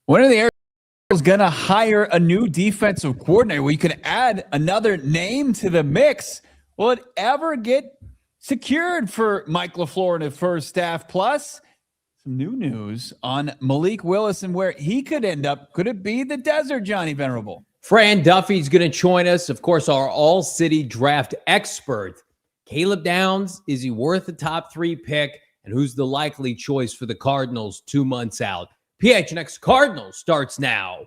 When are the Arizona going to hire a new defensive coordinator? We could add another name to the mix. Will it ever get secured for Mike LaFleur and his first staff? Plus, some new news on Malik Willis and where he could end up. Could it be the desert, Johnny Venerable? Fran Duffy is going to join us. Of course, our AllCity draft expert. Caleb Downs, is he worth the top 3 pick? And who's the likely choice for the Cardinals 2 months out? PHNX Cardinals starts now.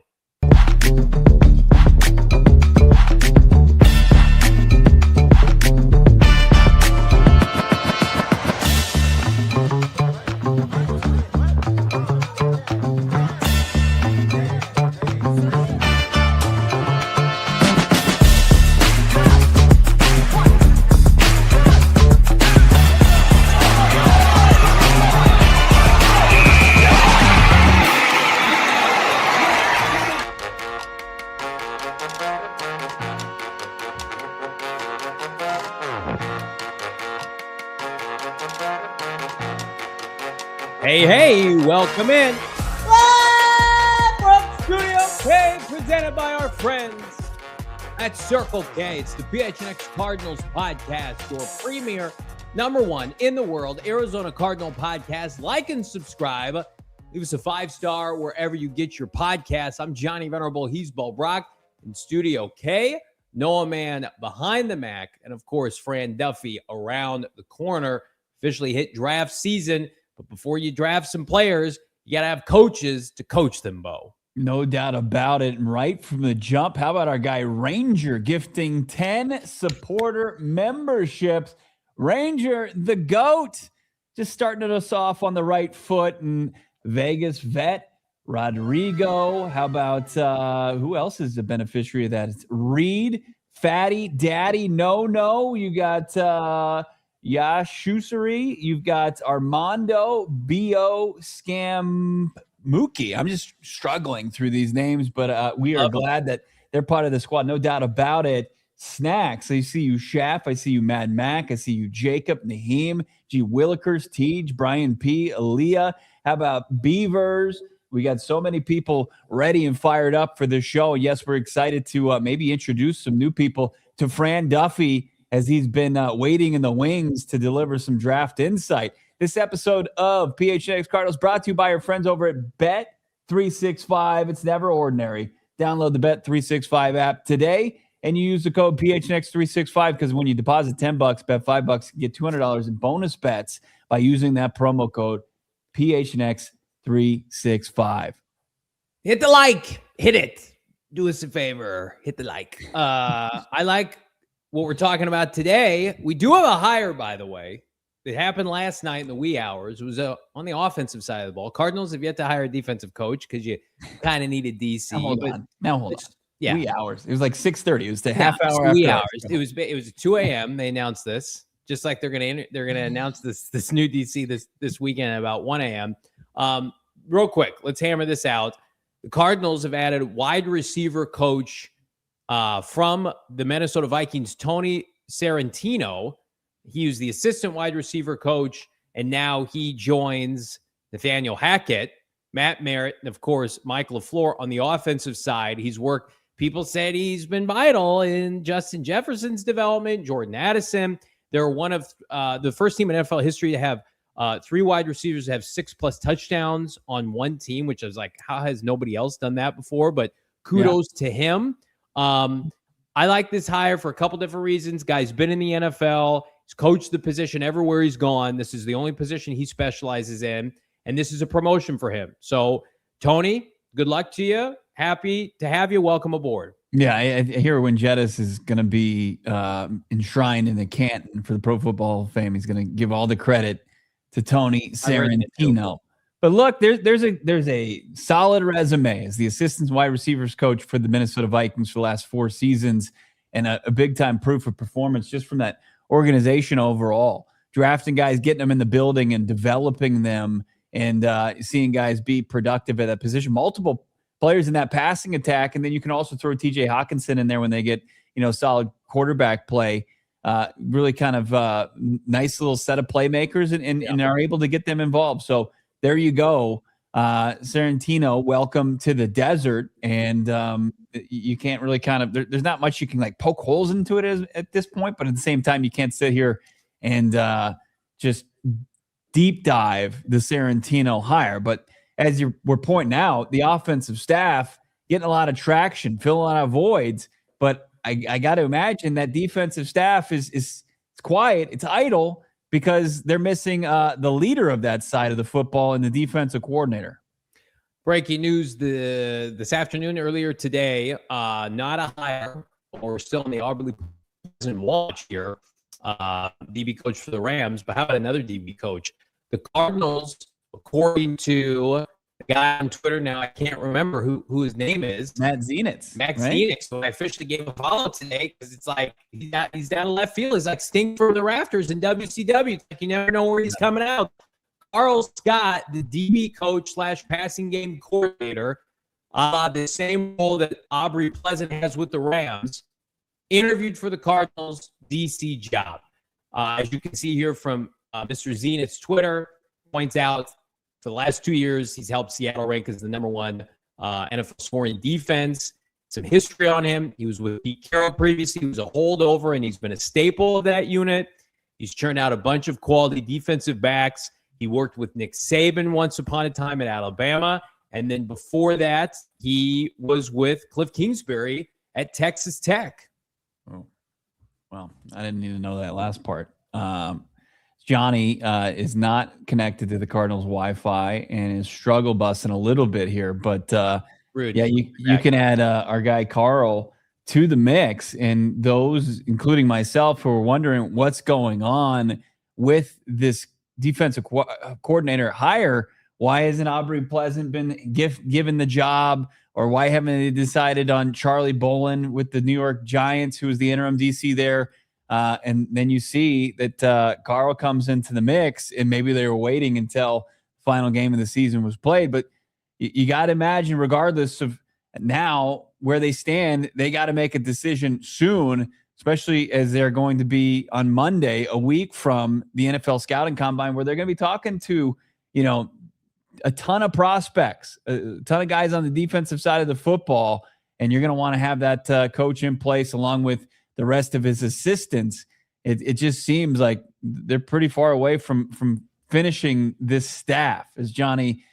Hey, welcome in. Live from Studio K, presented by our friends at Circle K. It's the PHNX Cardinals podcast, your premier, #1 in the world, Arizona Cardinal podcast. Like and subscribe. Leave us a 5-star wherever you get your podcasts. I'm Johnny Venerable. He's Brack in Studio K. Noah Man behind the Mac. And, of course, Fran Duffy around the corner. Officially hit draft season. But before you draft some players, you got to have coaches to coach them, Bo. No doubt about it. And right from the jump, how about our guy Ranger gifting 10 supporter memberships? Ranger, the GOAT, just starting us off on the right foot. And Vegas vet, Rodrigo. How about who else is the beneficiary of that? It's Reed, Fatty, Daddy, No. You got Yashusari, you've got Armando, B.O. Scammuki. I'm just struggling through these names, but we are glad that they're part of the squad. No doubt about it. Snacks. I see you, Shaff. I see you, Mad Mac. I see you, Jacob, Naheem, G. Willikers, Teej, Brian P., Aaliyah. How about Beavers? We got so many people ready and fired up for this show. Yes, we're excited to maybe introduce some new people to Fran Duffy, as he's been waiting in the wings to deliver some draft insight. This episode of PHNX Cardinals brought to you by our friends over at Bet365. It's never ordinary. Download the Bet365 app today, and you use the code PHNX365 because when you deposit $10, bet $5, you get $200 in bonus bets by using that promo code PHNX365. Hit the like. Hit it. Do us a favor. Hit the like. I like what we're talking about today. We do have a hire, by the way. It happened last night in the wee hours. It was on the offensive side of the ball. Cardinals have yet to hire a defensive coach because you kind of needed DC. Hold on. Yeah, wee hours. It was like 6:30. It was the half hour. Wee hours. It was 2 a.m. They announced this, just like they're gonna announce this new DC this weekend at about 1 a.m. Real quick, let's hammer this out. The Cardinals have added wide receiver coach from the Minnesota Vikings, Tony Sarantino. He was the assistant wide receiver coach, and now he joins Nathaniel Hackett, Matt Merritt, and, of course, Mike LaFleur on the offensive side. He's worked. People said he's been vital in Justin Jefferson's development, Jordan Addison. They're one of the first team in NFL history to have 3 wide receivers have 6+ touchdowns on one team, which is like, how has nobody else done that before? But kudos to him. I like this hire for a couple different reasons. Guy's been in the NFL. He's coached the position everywhere he's gone. This is the only position he specializes in, and this is a promotion for him. So, Tony, good luck to you. Happy to have you. Welcome aboard. Yeah, I hear when Jettis is going to be enshrined in the Canton for the Pro Football Hall of Fame, he's going to give all the credit to Tony Sarantino. But look, there's a solid resume as the assistant wide receivers coach for the Minnesota Vikings for the last 4 seasons, and a big-time proof of performance just from that organization overall. Drafting guys, getting them in the building and developing them, and seeing guys be productive at that position. Multiple players in that passing attack, and then you can also throw TJ Hawkinson in there when they get solid quarterback play. Really kind of nice little set of playmakers and are able to get them involved. So there you go. Sorrentino, welcome to the desert. And you can't really there's not much you can like poke holes into it at this point, but at the same time, you can't sit here and just deep dive the Sorrentino hire. But as you were pointing out, the offensive staff getting a lot of traction, filling a lot of voids. But I got to imagine that defensive staff is it's quiet, it's idle, because they're missing the leader of that side of the football and the defensive coordinator. Breaking news this afternoon, earlier today, not a hire, or still in the Aubrey Pleasant watch here, DB coach for the Rams, but how about another DB coach? The Cardinals, according to a guy on Twitter now, I can't remember who his name is. Matt Zenitz. Zenitz. So I officially gave a follow today because it's like he's down left field. He's like Sting from the rafters in WCW. It's like you never know where he's coming out. Karl Scott, the DB coach / passing game coordinator, the same role that Aubrey Pleasant has with the Rams, interviewed for the Cardinals DC job. As you can see here from Mr. Zenitz's Twitter, points out for the last 2 years, he's helped Seattle rank as the #1 NFL scoring defense. Some history on him. He was with Pete Carroll previously. He was a holdover, and he's been a staple of that unit. He's churned out a bunch of quality defensive backs. He worked with Nick Saban once upon a time at Alabama. And then before that, he was with Cliff Kingsbury at Texas Tech. Oh, well, I didn't need to know that last part. Johnny is not connected to the Cardinals Wi-Fi and is struggle busting a little bit here. But Rude. Yeah, you can add our guy Karl to the mix. And those, including myself, who are wondering what's going on with this defensive coordinator hire. Why hasn't Aubrey Pleasant been given the job? Or why haven't they decided on Charlie Bolin with the New York Giants, who was the interim DC there? And then you see that Karl comes into the mix, and maybe they were waiting until the final game of the season was played. But you got to imagine, regardless of now where they stand, they got to make a decision soon, especially as they're going to be on Monday, a week from the NFL scouting combine, where they're going to be talking to, a ton of prospects, a ton of guys on the defensive side of the football. And you're going to want to have that coach in place along with the rest of his assistants. It just seems like they're pretty far away from finishing this staff. As Johnny,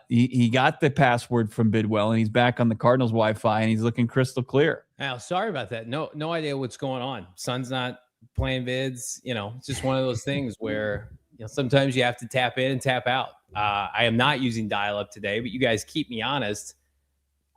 he got the password from Bidwill, and he's back on the Cardinals Wi-Fi, and he's looking crystal clear. Now, sorry about that. No idea what's going on. Son's not playing vids. It's just one of those things where sometimes you have to tap in and tap out. I am not using dial-up today, but you guys keep me honest.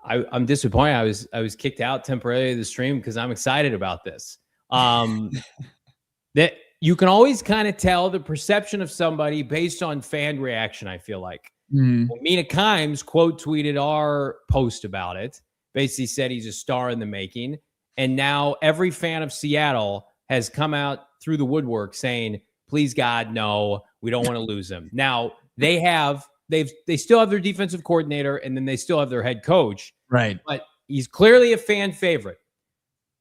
I'm disappointed. I was kicked out temporarily of the stream because I'm excited about this. That you can always kind of tell the perception of somebody based on fan reaction, I feel like. Well, Mina Kimes quote tweeted our post about it, basically said he's a star in the making. And now every fan of Seattle has come out through the woodwork saying, please God, no, we don't want to lose him. Now they still have their defensive coordinator, and then they still have their head coach. Right. But he's clearly a fan favorite.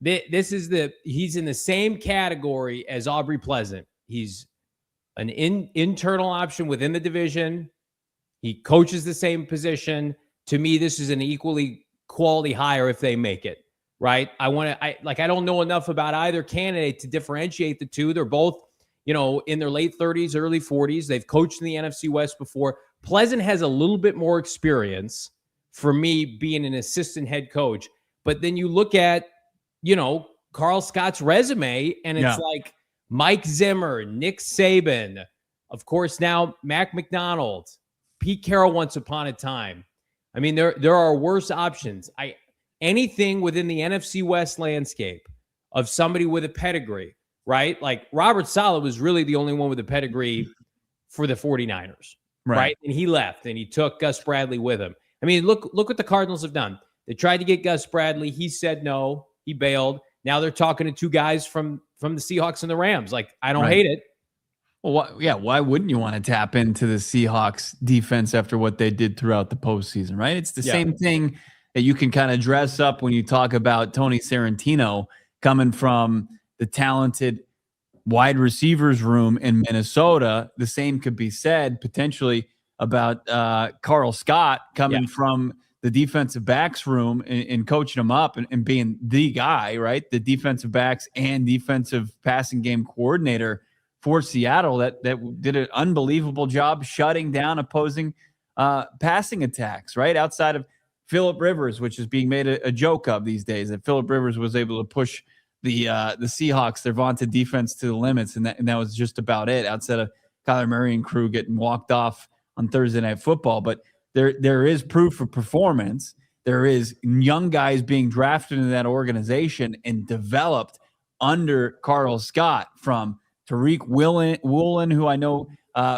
He's in the same category as Aubrey Pleasant. He's an internal option within the division. He coaches the same position. To me, this is an equally quality hire if they make it, right? I don't know enough about either candidate to differentiate the two. They're both, in their late 30s, early 40s. They've coached in the NFC West before. Pleasant has a little bit more experience for me being an assistant head coach. But then you look at, Karl Scott's resume, and it's like Mike Zimmer, Nick Saban, of course, now Mac McDonald, Pete Carroll once upon a time. I mean, there are worse options. Anything within the NFC West landscape of somebody with a pedigree, right? Like Robert Saleh was really the only one with a pedigree for the 49ers, right? And he left, and he took Gus Bradley with him. I mean, look what the Cardinals have done. They tried to get Gus Bradley. He said no. He bailed. Now they're talking to two guys from the Seahawks and the Rams. Like, I don't hate it. Well, why wouldn't you want to tap into the Seahawks defense after what they did throughout the postseason, right? It's the same thing that you can kind of dress up when you talk about Tony Sorrentino coming from the talented wide receivers room in Minnesota. The same could be said potentially about Karl Scott coming from the defensive backs room and coaching him up and being the guy, right? The defensive backs and defensive passing game coordinator for Seattle that did an unbelievable job shutting down opposing passing attacks, right? Outside of Phillip Rivers, which is being made a joke of these days, that Phillip Rivers was able to push the Seahawks, their vaunted defense, to the limits, and that was just about it. Outside of Kyler Murray and crew getting walked off on Thursday Night Football, but there is proof of performance. There is young guys being drafted into that organization and developed under Karl Scott, from Tariq Woolen, who I know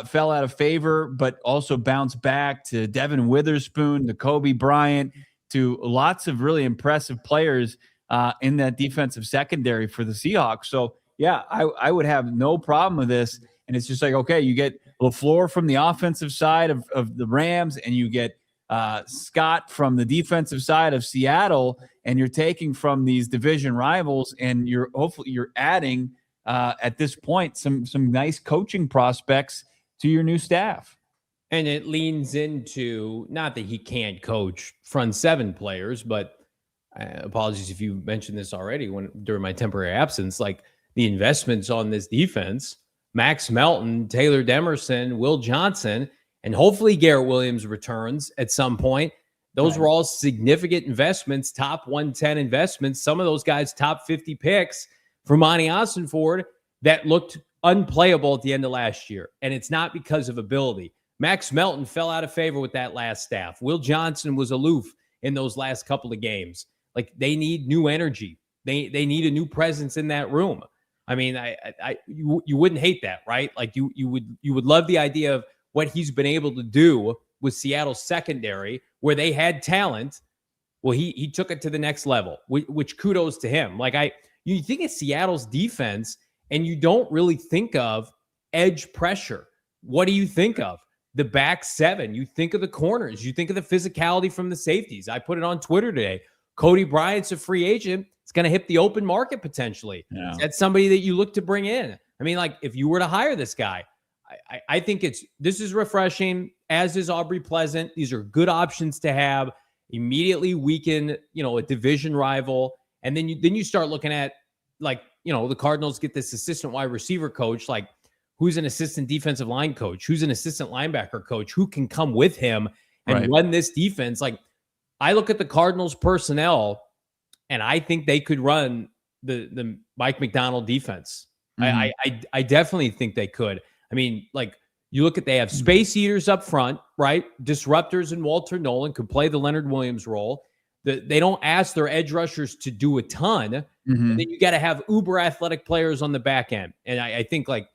fell out of favor, but also bounced back, to Devin Witherspoon, to Kobe Bryant, to lots of really impressive players in that defensive secondary for the Seahawks. So, yeah, I would have no problem with this. And it's just like, okay, you get LaFleur from the offensive side of the Rams, and you get Scott from the defensive side of Seattle, and you're taking from these division rivals, and you're adding at this point some nice coaching prospects to your new staff. And it leans into, not that he can't coach front seven players, but apologies if you mentioned this already during my temporary absence, like the investments on this defense, Max Melton, Taylor Demerson, Will Johnson, and hopefully Garrett Williams returns at some point. Those were all significant investments, top 110 investments. Some of those guys, top 50 picks for Monti Ossenfort, that looked unplayable at the end of last year. And it's not because of ability. Max Melton fell out of favor with that last staff. Will Johnson was aloof in those last couple of games. Like, they need new energy. They need a new presence in that room. I mean, you wouldn't hate that, right? Like, you would love the idea of what he's been able to do with Seattle's secondary, where they had talent. Well, he took it to the next level, which kudos to him. Like, you think of Seattle's defense and you don't really think of edge pressure. What do you think of? The back seven. You think of the corners. You think of the physicality from the safeties. I put it on Twitter today. Cody Bryant's a free agent. It's going to hit the open market potentially. Yeah. That's somebody that you look to bring in. I mean, like, if you were to hire this guy, I think this is refreshing, as is Aubrey Pleasant. These are good options to have. Immediately weaken, a division rival. And then you start looking at, like, the Cardinals get this assistant wide receiver coach, like, who's an assistant defensive line coach, who's an assistant linebacker coach, who can come with him and run this defense. Like, I look at the Cardinals personnel, and I think they could run the Mike McDonald defense. Mm-hmm. I definitely think they could. I mean, like, you look at, they have space eaters up front, right? Disruptors and Walter Nolan could play the Leonard Williams role. They don't ask their edge rushers to do a ton. Mm-hmm. And then you got to have uber athletic players on the back end. And I think, like,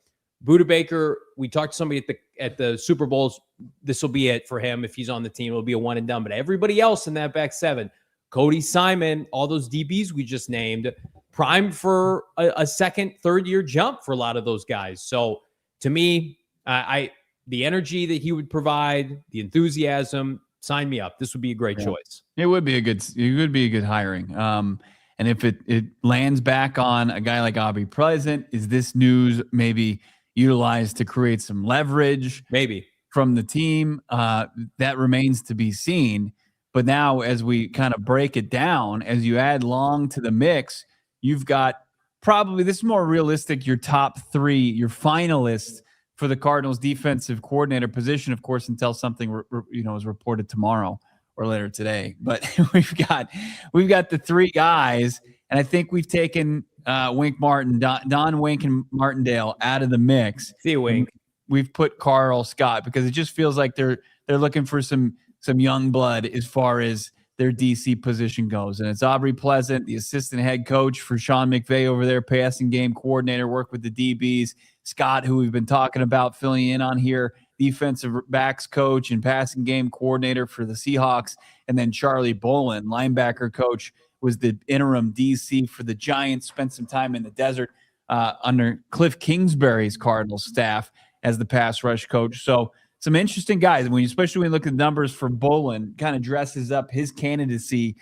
Budda Baker, we talked to somebody at the Super Bowls. This will be it for him. If he's on the team, it'll be a one and done. But everybody else in that back seven, Cody Simon, all those DBs we just named, primed for a second, third year jump for a lot of those guys. So to me, the energy that he would provide, the enthusiasm, sign me up. This would be a great choice. It would be a good hiring. And if it lands back on a guy like Aubrey Pleasant, is this news maybe utilized to create some leverage maybe from the team? That remains to be seen. But now, as we kind of break it down, as you add Long to the mix, you've got probably, this is more realistic, your top three, your finalists for the Cardinals defensive coordinator position, of course, until something is reported tomorrow or later today. But we've got the three guys, and I think we've taken Wink Martin, Don Wink and Martindale out of the mix. See you, Wink. We've put Karl Scott, because it just feels like they're looking for some young blood as far as their DC position goes. And it's Aubrey Pleasant, the assistant head coach for Sean McVay over there, passing game coordinator, work with the DBs. Scott, who we've been talking about, filling in on here, defensive backs coach and passing game coordinator for the Seahawks. And then Charlie Bolin, linebacker coach, was the interim DC for the Giants, spent some time in the desert under Cliff Kingsbury's Cardinals staff as the pass rush coach. So some interesting guys, especially when you look at the numbers for Bolin, kind of dresses up his candidacy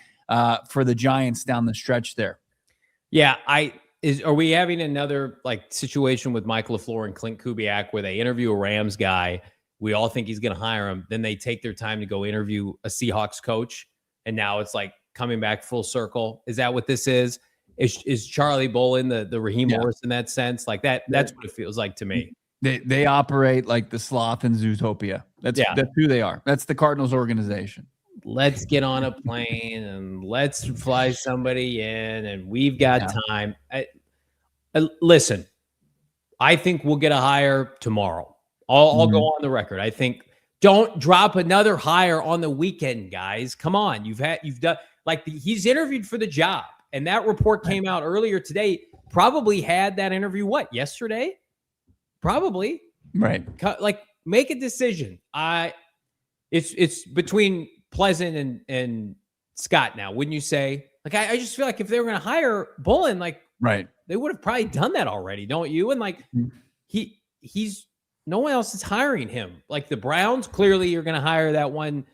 for the Giants down the stretch there. Yeah, are we having another, like, situation with Michael LaFleur and Clint Kubiak where they interview a Rams guy We all think he's going to hire him. Then they take their time to go interview a Seahawks coach. And now it's like coming back full circle. Is that what this is? Is Charlie Bolin the Raheem Morris in that sense? Like that's what it feels like to me. They operate like the sloth in Zootopia. That's who they are. That's the Cardinals organization. Let's get on a plane and let's fly somebody in, and we've got time. Listen, I think we'll get a hire tomorrow. I'll go on the record. I think don't drop another hire on the weekend, guys. Come on. You've done like he's interviewed for the job, and that report came out earlier today. Probably had that interview yesterday? Probably. Right. Like make a decision. It's between Pleasant and Scott now, wouldn't you say? Like I just feel like if they were going to hire Bolin, like they would have probably done that already, don't you? And like he's no one else is hiring him. Like the Browns, clearly you're going to hire that one,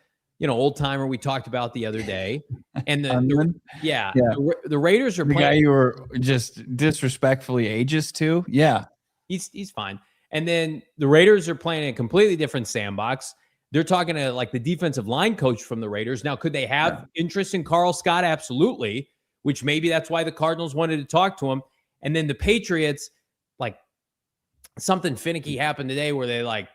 old timer we talked about the other day. And the Raiders are the playing. Guy you were just disrespectfully ageist to. Yeah, he's fine. And then the Raiders are playing a completely different sandbox. They're talking to like the defensive line coach from the Raiders. Now, could they have interest in Karl Scott? Absolutely. Which maybe that's why the Cardinals wanted to talk to him. And then the Patriots, like something finicky happened today where they like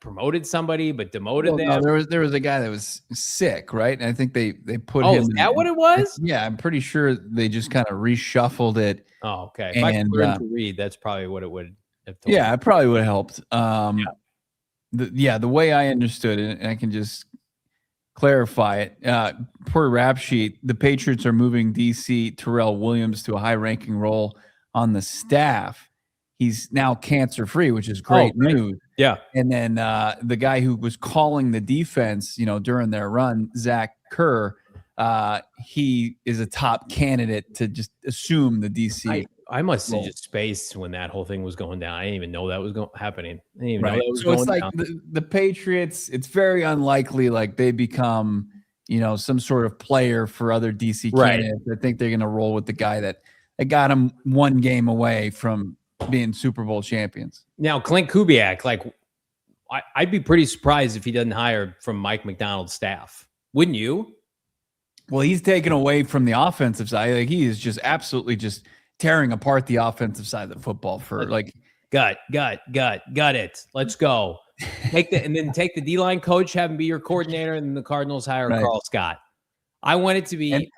promoted somebody but demoted them. No, there was a guy that was sick, right? And I think they put him. Is that what it was? Yeah, I'm pretty sure they just kind of reshuffled it. Oh, okay. If I could learn to read, that's probably what it would have told me. It probably would have helped. The way I understood it, and I can just clarify it, per rap sheet, the Patriots are moving DC Terrell Williams to a high-ranking role on the staff. He's now cancer-free, which is great news. Yeah. And then the guy who was calling the defense, during their run, Zach Kerr, he is a top candidate to just assume the DC. I must have just spaced when that whole thing was going down. I didn't even know that was happening. I didn't even know that was going down. It's like the Patriots, it's very unlikely like they become, some sort of player for other DC candidates. I think they're going to roll with the guy that got him one game away from being Super Bowl champions. Now, Clint Kubiak, like I'd be pretty surprised if he doesn't hire from Mike McDonald's staff. Wouldn't you? Well, he's taken away from the offensive side. Like he is just absolutely just tearing apart the offensive side of the football for like gut it. Let's go. And then take the D-line coach, have him be your coordinator, and then the Cardinals hire Karl Scott. I want it to be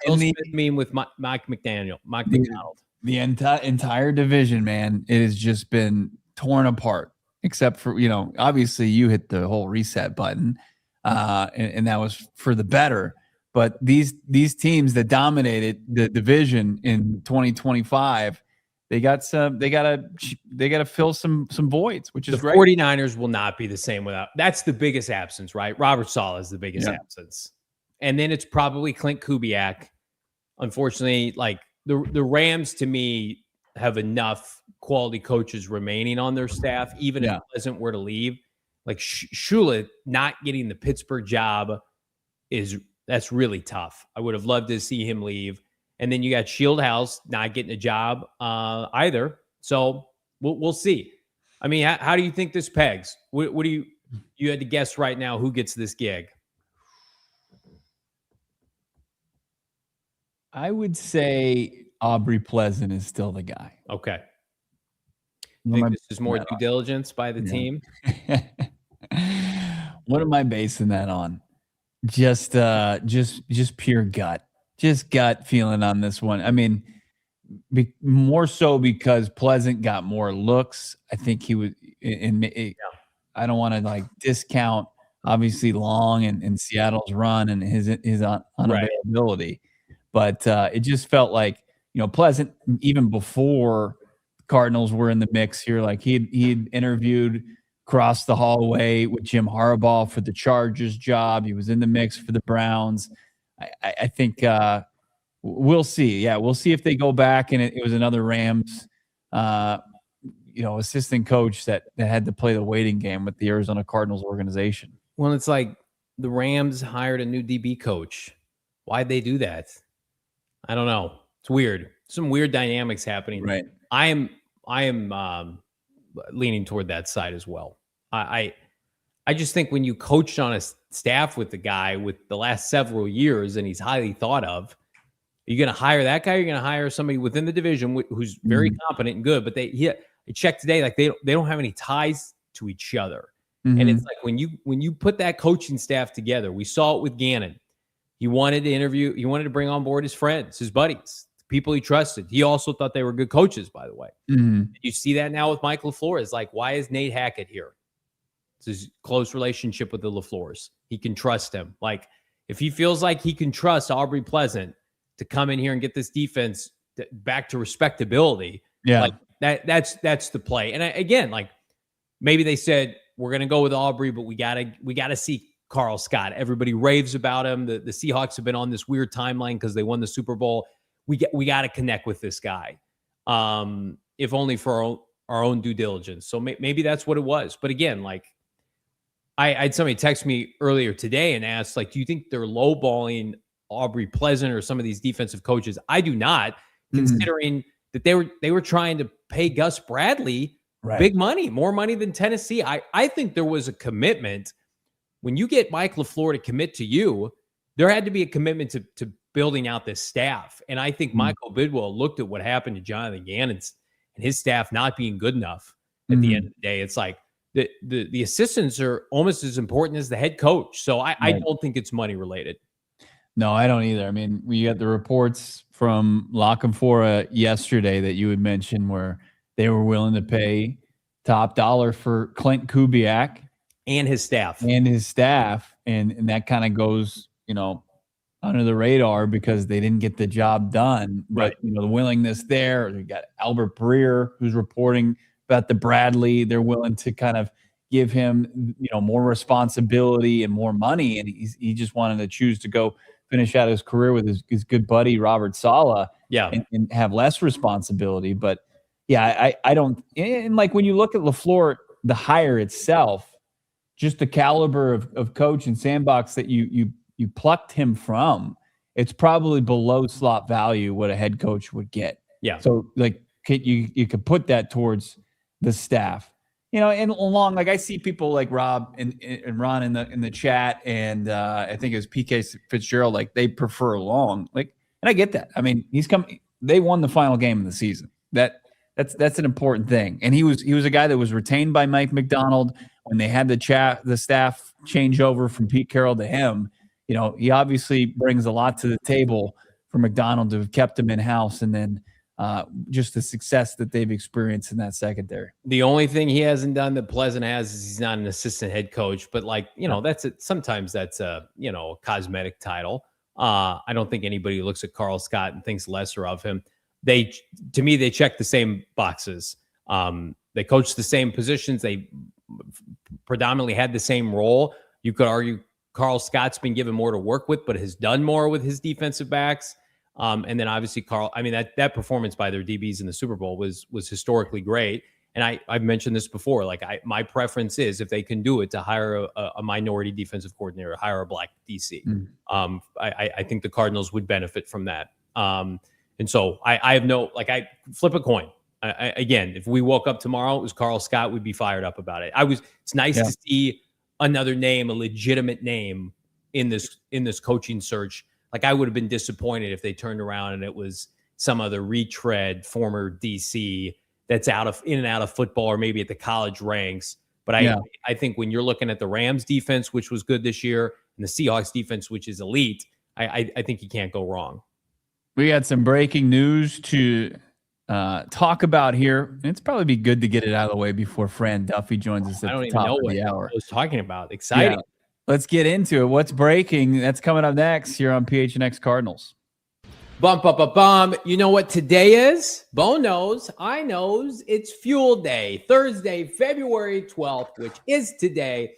meme with Mike McDaniel. The entire division, man, it has just been torn apart, except for, obviously you hit the whole reset button, and that was for the better. But these teams that dominated the division in 2025, they got to fill some voids, which is great. 49ers will not be the same without. That's the biggest absence, right? Robert Saleh is the biggest absence, and then it's probably Clint Kubiak. Unfortunately, like the Rams to me have enough quality coaches remaining on their staff, even if Pleasant were to leave. Like Shula not getting the Pittsburgh job that's really tough. I would have loved to see him leave. And then you got Shieldhouse not getting a job either. So we'll see. I mean, how do you think this pegs? What do you had to guess right now who gets this gig? I would say Aubrey Pleasant is still the guy. Okay. You think this is more due diligence by the team? What am I basing that on? Just pure gut. Just gut feeling on this one. I mean, more so because Pleasant got more looks. I think he was I don't want to like discount obviously Long and Seattle's run and his unavailability. But it just felt like, Pleasant, even before Cardinals were in the mix here, like he'd interviewed across the hallway with Jim Harbaugh for the Chargers job. He was in the mix for the Browns. I think we'll see. Yeah, we'll see if they go back and it was another Rams, assistant coach that had to play the waiting game with the Arizona Cardinals organization. Well, it's like the Rams hired a new DB coach. Why'd they do that? I don't know. It's weird. Some weird dynamics happening. Right. I am leaning toward that side as well. I I just think when you coached on a staff with the guy with the last several years and he's highly thought of, are you going to hire that guy? Or are you going to hire somebody within the division who's very competent and good? But I checked today, like they don't have any ties to each other. And it's like when you put that coaching staff together, we saw it with Gannon. He wanted to bring on board his friends, his buddies, people he trusted. He also thought they were good coaches, by the way. You see that now with Mike LaFleur. It's like, why is Nate Hackett here? It's his close relationship with the LaFleurs. He can trust him. Like, if he feels like he can trust Aubrey Pleasant to come in here and get this defense back to respectability, like that's the play. And again, like, maybe they said, we're going to go with Aubrey, but we gotta see Karl Scott. Everybody raves about him. The Seahawks have been on this weird timeline because they won the Super Bowl. We got to connect with this guy, if only for our own due diligence. So maybe that's what it was. But again, like, I had somebody text me earlier today and asked, like, do you think they're lowballing Aubrey Pleasant or some of these defensive coaches? I do not, considering that they were trying to pay Gus Bradley big money, more money than Tennessee. I think there was a commitment. When you get Mike LaFleur to commit to you, there had to be a commitment to building out this staff. And I think Michael Bidwill looked at what happened to Jonathan Gannon and his staff not being good enough at the end of the day. It's like the assistants are almost as important as the head coach. So I don't think it's money related. No, I don't either. I mean, we got the reports from Lock and Fora yesterday that you had mentioned where they were willing to pay top dollar for Clint Kubiak and his staff. And that kind of goes, under the radar because they didn't get the job done. But, the willingness there. You got Albert Breer, who's reporting about the Bradley. They're willing to kind of give him, more responsibility and more money. And he just wanted to choose to go finish out his career with his good buddy, Robert Saleh. And have less responsibility. But I don't. And like when you look at LaFleur, the hire itself, just the caliber of coach and sandbox that you plucked him from, it's probably below slot value what a head coach would get. So like you could put that towards the staff, and along, like I see people like Rob and Ron in the chat, and I think it was PK Fitzgerald, like they prefer long, like, and I get that. I mean, they won the final game of the season. That's an important thing. And he was a guy that was retained by Mike McDonald when they had the staff change over from Pete Carroll to him. He obviously brings a lot to the table for McDonald to have kept him in-house, and then just the success that they've experienced in that secondary. The only thing he hasn't done that Pleasant has is he's not an assistant head coach, but that's it. Sometimes that's a cosmetic title. I don't think anybody looks at Karl Scott and thinks lesser of him. To me, they check the same boxes. They coach the same positions. They predominantly had the same role. You could argue Karl Scott's been given more to work with, but has done more with his defensive backs. And then obviously Karl, I mean, that performance by their DBs in the Super Bowl was historically great. And I've mentioned this before, like my preference is, if they can do it, to hire a minority defensive coordinator, hire a black DC. I think the Cardinals would benefit from that. And so I have I flip a coin. Again, if we woke up tomorrow, it was Karl Scott, we'd be fired up about it. It's nice to see another name, a legitimate name in this coaching search. Like, I would have been disappointed if they turned around and it was some other retread former DC that's in and out of football, or maybe at the college ranks. But I think when you're looking at the Rams defense, which was good this year, and the Seahawks defense, which is elite, I think you can't go wrong. We got some breaking news to talk about here. It's probably be good to get it out of the way before Fran Duffy joins us at the top of the hour. I was talking about. Exciting. Yeah. Let's get into it. What's breaking? That's coming up next here on PHNX Cardinals. Bum. You know what today is? Bo knows. I knows. It's Fuel Day, Thursday, February 12th, which is today.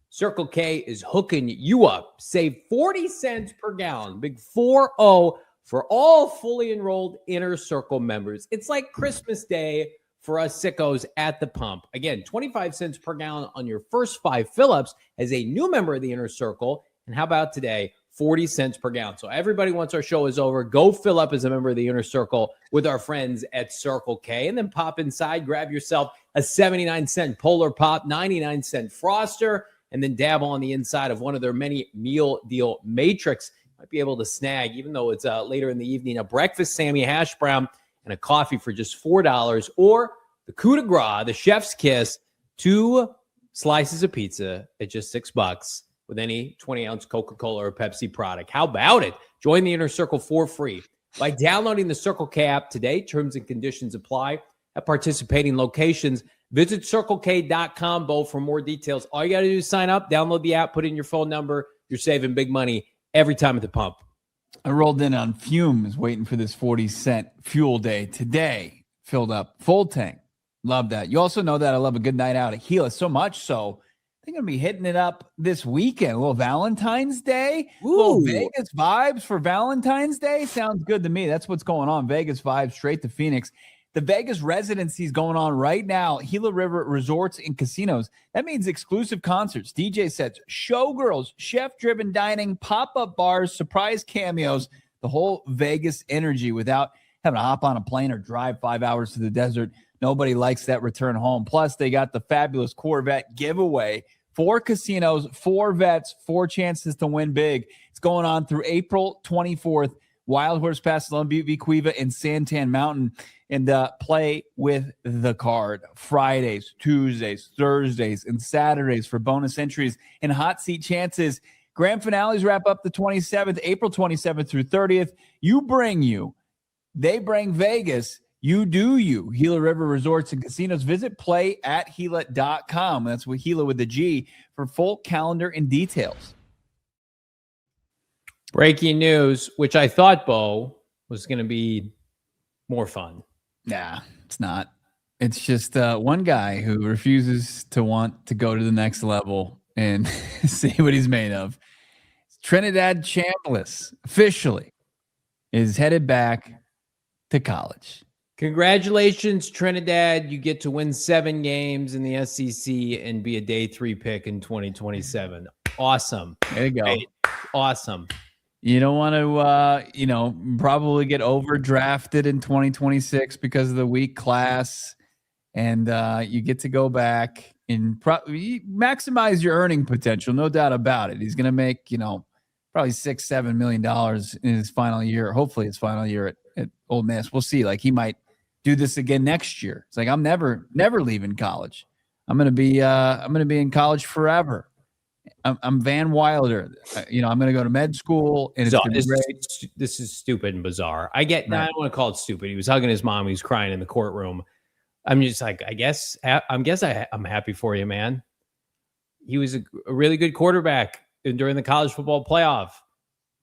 Circle K is hooking you up. Save 40 cents per gallon. Big 4-0 for all fully enrolled Inner Circle members. It's like Christmas Day for us sickos at the pump. Again, 25 cents per gallon on your first 5 fill-ups as a new member of the Inner Circle. And how about today? 40 cents per gallon. So everybody, once our show is over, go fill up as a member of the Inner Circle with our friends at Circle K, and then pop inside, grab yourself a 79-cent Polar Pop, 99-cent Froster, and then dabble on the inside of one of their many meal deal matrix. Might be able to snag, even though it's later in the evening, a breakfast Sammy hash brown and a coffee for just $4, or the coup de grace, the chef's kiss, 2 slices of pizza at just $6 with any 20-ounce Coca-Cola or Pepsi product. How about it? Join the Inner Circle for free by downloading the Circle K app today. Terms and conditions apply at participating locations. Visit CircleK.com, Bo, for more details. All you got to do is sign up, download the app, put in your phone number. You're saving big money every time at the pump. I rolled in on fumes waiting for this 40-cent fuel day today. Filled up full tank. Love that. You also know that I love a good night out at Gila, so much so I think I'm going to be hitting it up this weekend. A little Valentine's Day. Ooh. Little Vegas vibes for Valentine's Day. Sounds good to me. That's what's going on. Vegas vibes straight to Phoenix. The Vegas residency is going on right now. Gila River Resorts and Casinos. That means exclusive concerts, DJ sets, showgirls, chef-driven dining, pop-up bars, surprise cameos, the whole Vegas energy without having to hop on a plane or drive 5 hours to the desert. Nobody likes that return home. Plus, they got the fabulous Corvette giveaway. 4 casinos, 4 vets, 4 chances to win big. It's going on through April 24th. Wild Horse Pass, Lone Butte, Vequeva, and Santan Mountain. And play with the card Fridays, Tuesdays, Thursdays, and Saturdays for bonus entries and hot seat chances. Grand finales wrap up the 27th, April 27th through 30th. You bring you. They bring Vegas. You do you. Gila River Resorts and Casinos. Visit playatgila.com. That's with Gila with the G for full calendar and details. Breaking news, which I thought, Bo, was going to be more fun. Nah, it's not. It's just one guy who refuses to want to go to the next level and see what he's made of. Trinidad Chambliss officially is headed back to college. Congratulations, Trinidad. You get to win 7 games in the SEC and be a day 3 pick in 2027. Awesome. There you go. Great. Awesome. You don't want to, probably get overdrafted in 2026 because of the weak class. And you get to go back and maximize your earning potential. No doubt about it. He's going to make, probably $6-7 million in his final year. Hopefully his final year at Ole Miss. We'll see. Like, he might do this again next year. It's like, I'm never leaving college. I'm going to be in college forever. I'm Van Wilder. I'm going to go to med school, and this is stupid and bizarre. I get. Right. I don't want to call it stupid. He was hugging his mom. He was crying in the courtroom. I'm just like, I'm happy for you, man. He was a really good quarterback during the college football playoff.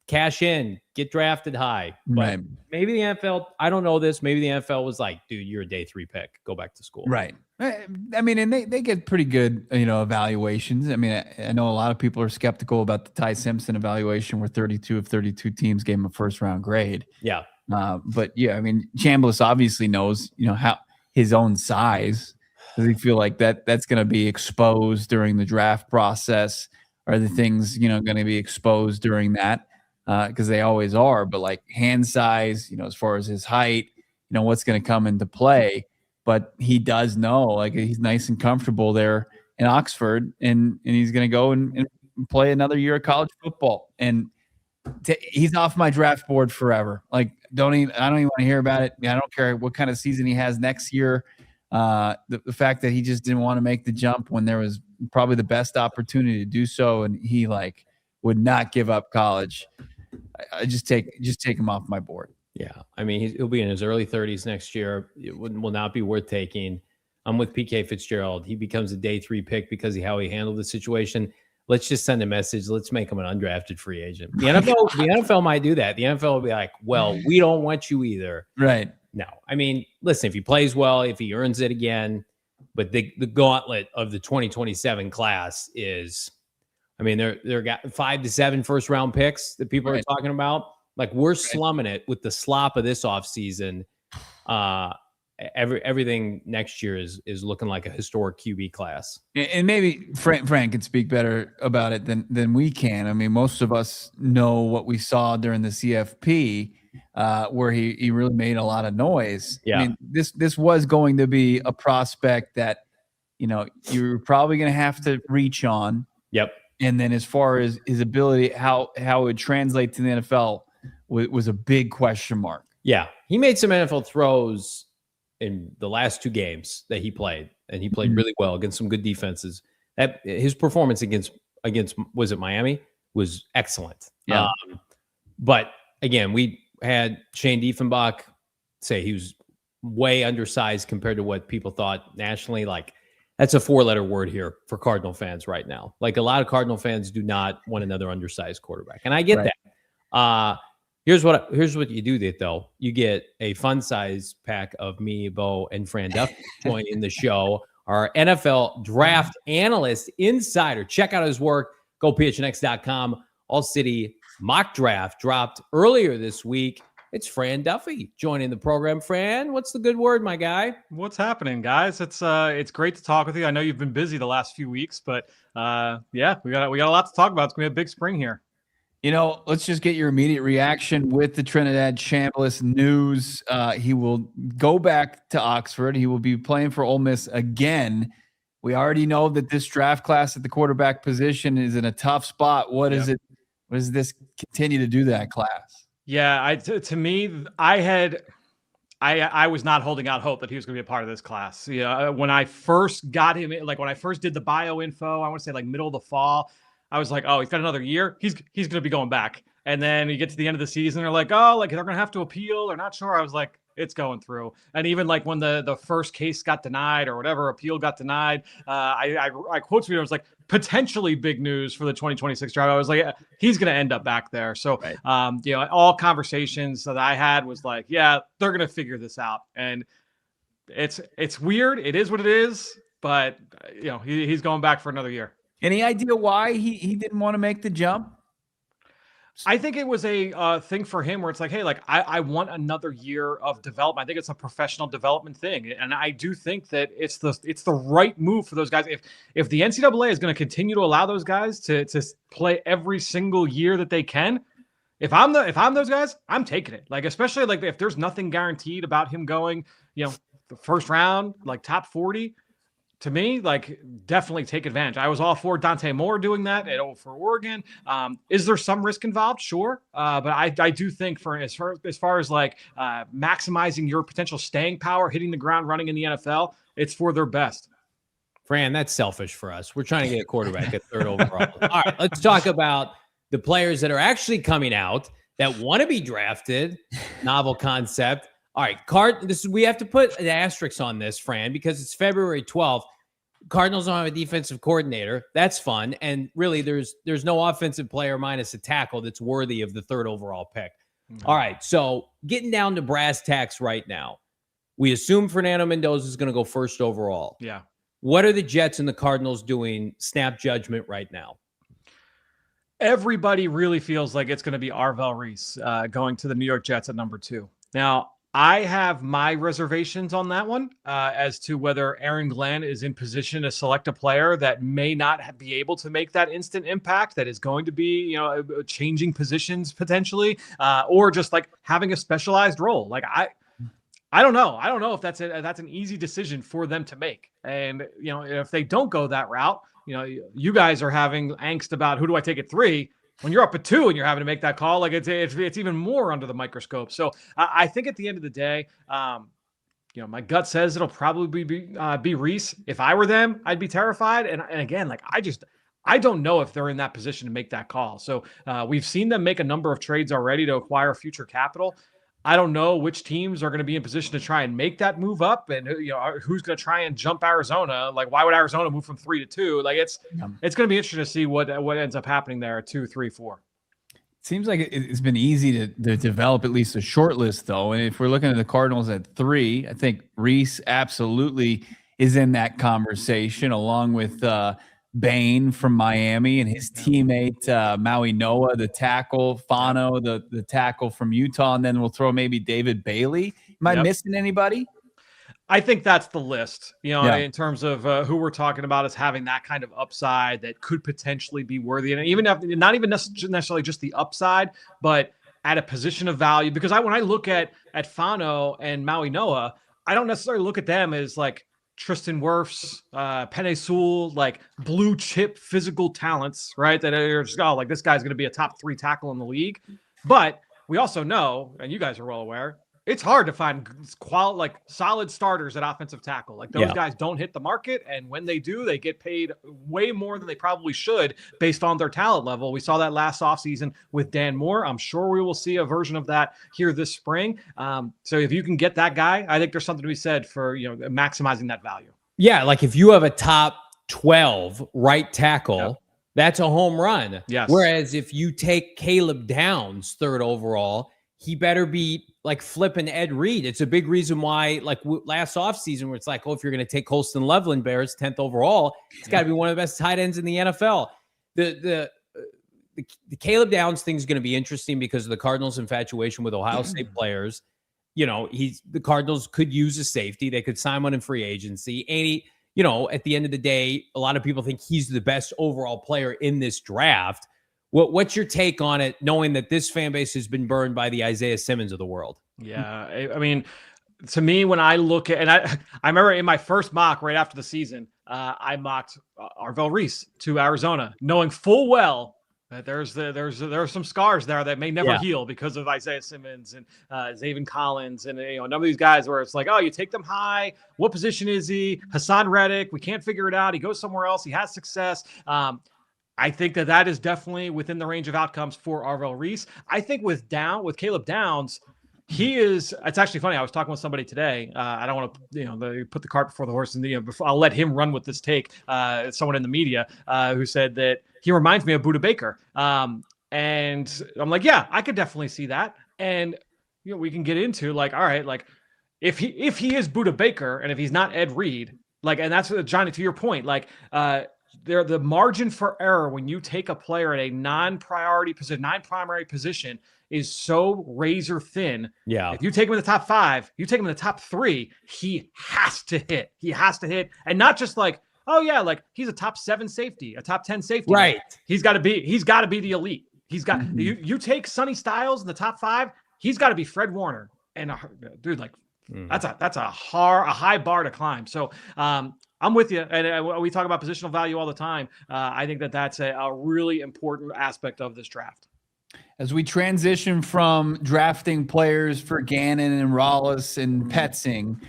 Cash in, get drafted high. But right. Maybe the NFL, I don't know this. Maybe the NFL was like, dude, you're a day 3 pick. Go back to school. Right. I mean, and they get pretty good, evaluations. I mean, I know a lot of people are skeptical about the Ty Simpson evaluation where 32 of 32 teams gave him a first round grade. Yeah. But yeah, I mean, Chambliss obviously knows, how his own size. Does he feel like that's going to be exposed during the draft process? Are the things, going to be exposed during that? Because they always are, but like hand size, as far as his height, what's going to come into play. But he does know, like, he's nice and comfortable there in Oxford, and he's going to go and play another year of college football. And he's off my draft board forever. Like, I don't even want to hear about it. I don't care what kind of season he has next year. The fact that he just didn't want to make the jump when there was probably the best opportunity to do so, and he would not give up college. I just take him off my board. Yeah, I mean, he'll be in his early 30s next year. It will not be worth taking. I'm with PK Fitzgerald. He becomes a day 3 pick because of how he handled the situation. Let's just send a message. Let's make him an undrafted free agent. The NFL might do that. The NFL will be like, well, we don't want you either. Right. No, I mean, listen, if he plays well, if he earns it again, but the gauntlet of the 2027 class is, I mean, they're got 5 to 7 first round picks that people are talking about. Like, we're slumming it with the slop of this offseason. Everything next year is looking like a historic QB class. And maybe Frank can speak better about it than we can. I mean, most of us know what we saw during the CFP, where he really made a lot of noise. Yeah. I mean, this was going to be a prospect that, you're probably going to have to reach on. Yep. And then as far as his ability, how it would translate to the NFL was a big question mark. Yeah. He made some NFL throws in the last 2 games that he played, and he played really well against some good defenses. That his performance against was it Miami was excellent. Yeah. But again, we had Shane Diefenbach say he was way undersized compared to what people thought nationally. Like, that's a 4-letter word here for Cardinal fans right now. Like, a lot of Cardinal fans do not want another undersized quarterback, and I get that. Here's what you do though. You get a fun size pack of me, Bo, and Fran Duffy joining the show. Our NFL draft analyst insider. Check out his work. Go PHNX.com. AllCity mock draft dropped earlier this week. It's Fran Duffy joining the program. Fran, what's the good word, my guy? What's happening, guys? It's great to talk with you. I know you've been busy the last few weeks, but yeah, we got a lot to talk about. It's gonna be a big spring here. You know, let's just get your immediate reaction with the Trinidad Chambliss news. He will go back to Oxford. He will be playing for Ole Miss again. We already know that this draft class at the quarterback position is in a tough spot. What is it? What does this continue to do to that class? Yeah, to me, I was not holding out hope that he was going to be a part of this class. Yeah, when I first got him, like when I first did the bio info, I want to say like middle of the fall, I was like, oh, he's got another year. He's going to be going back. And then you get to the end of the season, they're like, oh, like they're going to have to appeal. They're not sure. I was like, it's going through. And even like when the first case got denied or whatever appeal got denied, I quote tweeted, I was like, potentially big news for the 2026 draft. I was like, yeah, he's going to end up back there. So, you know, all conversations that I had was like, yeah, they're going to figure this out. And it's weird. It is what it is. But, you know, he's going back for another year. Any idea why he didn't want to make the jump? I think it was a thing for him where it's like, hey, like I want another year of development. I think it's a professional development thing, and I do think that it's the right move for those guys. If the NCAA is going to continue to allow those guys to play every single year that they can, if I'm those guys, I'm taking it. Like, especially like if there's nothing guaranteed about him going, you know, the first round, like top 40. To me, like, definitely take advantage. I was all for Dante Moore doing that for Oregon. Is there some risk involved? Sure. But I do think for as far as like maximizing your potential staying power, hitting the ground running in the NFL, it's for their best. Fran, that's selfish for us. We're trying to get a quarterback at 3rd overall. All right, let's talk about the players that are actually coming out that want to be drafted. Novel concept. All right, we have to put an asterisk on this, Fran, because it's February 12th. Cardinals don't have a defensive coordinator. That's fun. And really, there's no offensive player minus a tackle that's worthy of the 3rd overall pick. Mm-hmm. All right, so getting down to brass tacks right now. We assume Fernando Mendoza is going to go 1st overall. Yeah. What are the Jets and the Cardinals doing snap judgment right now? Everybody really feels like it's going to be Arvell Reese going to the New York Jets at number 2. Now, I have my reservations on that one as to whether Aaron Glenn is in position to select a player that may not be able to make that instant impact, that is going to be, you know, changing positions potentially, or just like having a specialized role. Like I don't know. I don't know if that's an easy decision for them to make. And, you know, if they don't go that route, you know, you guys are having angst about who do I take at 3. When you're up at 2 and you're having to make that call, like it's even more under the microscope. So I think at the end of the day, you know, my gut says it'll probably be Reese. If I were them, I'd be terrified. And again, like I don't know if they're in that position to make that call. So we've seen them make a number of trades already to acquire future capital. I don't know which teams are going to be in position to try and make that move up, and you know who's going to try and jump Arizona. Like, why would Arizona move from 3 to 2? Like, it's going to be interesting to see what ends up happening there at 2, 3, 4. It seems like it's been easy to develop at least a short list, though. And if we're looking at the Cardinals at 3, I think Reese absolutely is in that conversation, along with Bain from Miami and his teammate Maui Noah, the tackle, Fano, the tackle from Utah, and then we'll throw maybe David Bailey. Am I missing anybody? I think that's the list, you know, in terms of who we're talking about as having that kind of upside that could potentially be worthy. And even not even necessarily just the upside, but at a position of value. Because when I look at Fano and Maui Noah, I don't necessarily look at them as like Tristan Wirfs, Penei Sewell, like blue chip physical talents, right? That are just, oh, like this guy's going to be a top 3 tackle in the league. But we also know, and you guys are well aware, it's hard to find solid starters at offensive tackle. Like those guys don't hit the market. And when they do, they get paid way more than they probably should based on their talent level. We saw that last offseason with Dan Moore. I'm sure we will see a version of that here this spring. So if you can get that guy, I think there's something to be said for, maximizing that value. Yeah. Like if you have a top 12 right tackle, that's a home run. Yes. Whereas if you take Caleb Downs 3rd overall, he better be like flipping Ed Reed. It's a big reason why, like last offseason, where it's like, oh, if you're going to take Colston Loveland Bears 10th overall, it's got to be one of the best tight ends in the NFL. The Caleb Downs thing is going to be interesting because of the Cardinals' infatuation with Ohio State players. The Cardinals could use a safety. They could sign one in free agency. And he, at the end of the day, a lot of people think he's the best overall player in this draft. What's your take on it, knowing that this fan base has been burned by the Isaiah Simmons of the world? Yeah, I mean, to me, when I look at, and I remember in my first mock right after the season, I mocked Arvell Reese to Arizona, knowing full well that there are some scars there that may never heal because of Isaiah Simmons and Zaven Collins and a number of these guys where it's like, oh, you take them high. What position is he? Hassan Reddick. We can't figure it out. He goes somewhere else. He has success. I think that is definitely within the range of outcomes for Arvell Reese. I think with Caleb Downs, it's actually funny. I was talking with somebody today. I don't want to, put the cart before the horse, and I'll let him run with this take. Someone in the media who said that he reminds me of Budda Baker. And I'm like, yeah, I could definitely see that. And we can get into like, all right, like if he is Budda Baker and if he's not Ed Reed, like, and that's Johnny, to your point, like, the margin for error when you take a player at a non-primary position is so razor thin. Yeah. If you take him in the top 5, you take him in the top 3, he has to hit. And not just like, oh yeah, like he's a top 7 safety, a top 10 safety. Right. He's got to be the elite. He's got you take Sonny Styles in the top 5, he's got to be Fred Warner. And dude, like that's a high bar to climb. So I'm with you. And we talk about positional value all the time. I think that's a really important aspect of this draft. As we transition from drafting players for Gannon and Rollis and Petzing,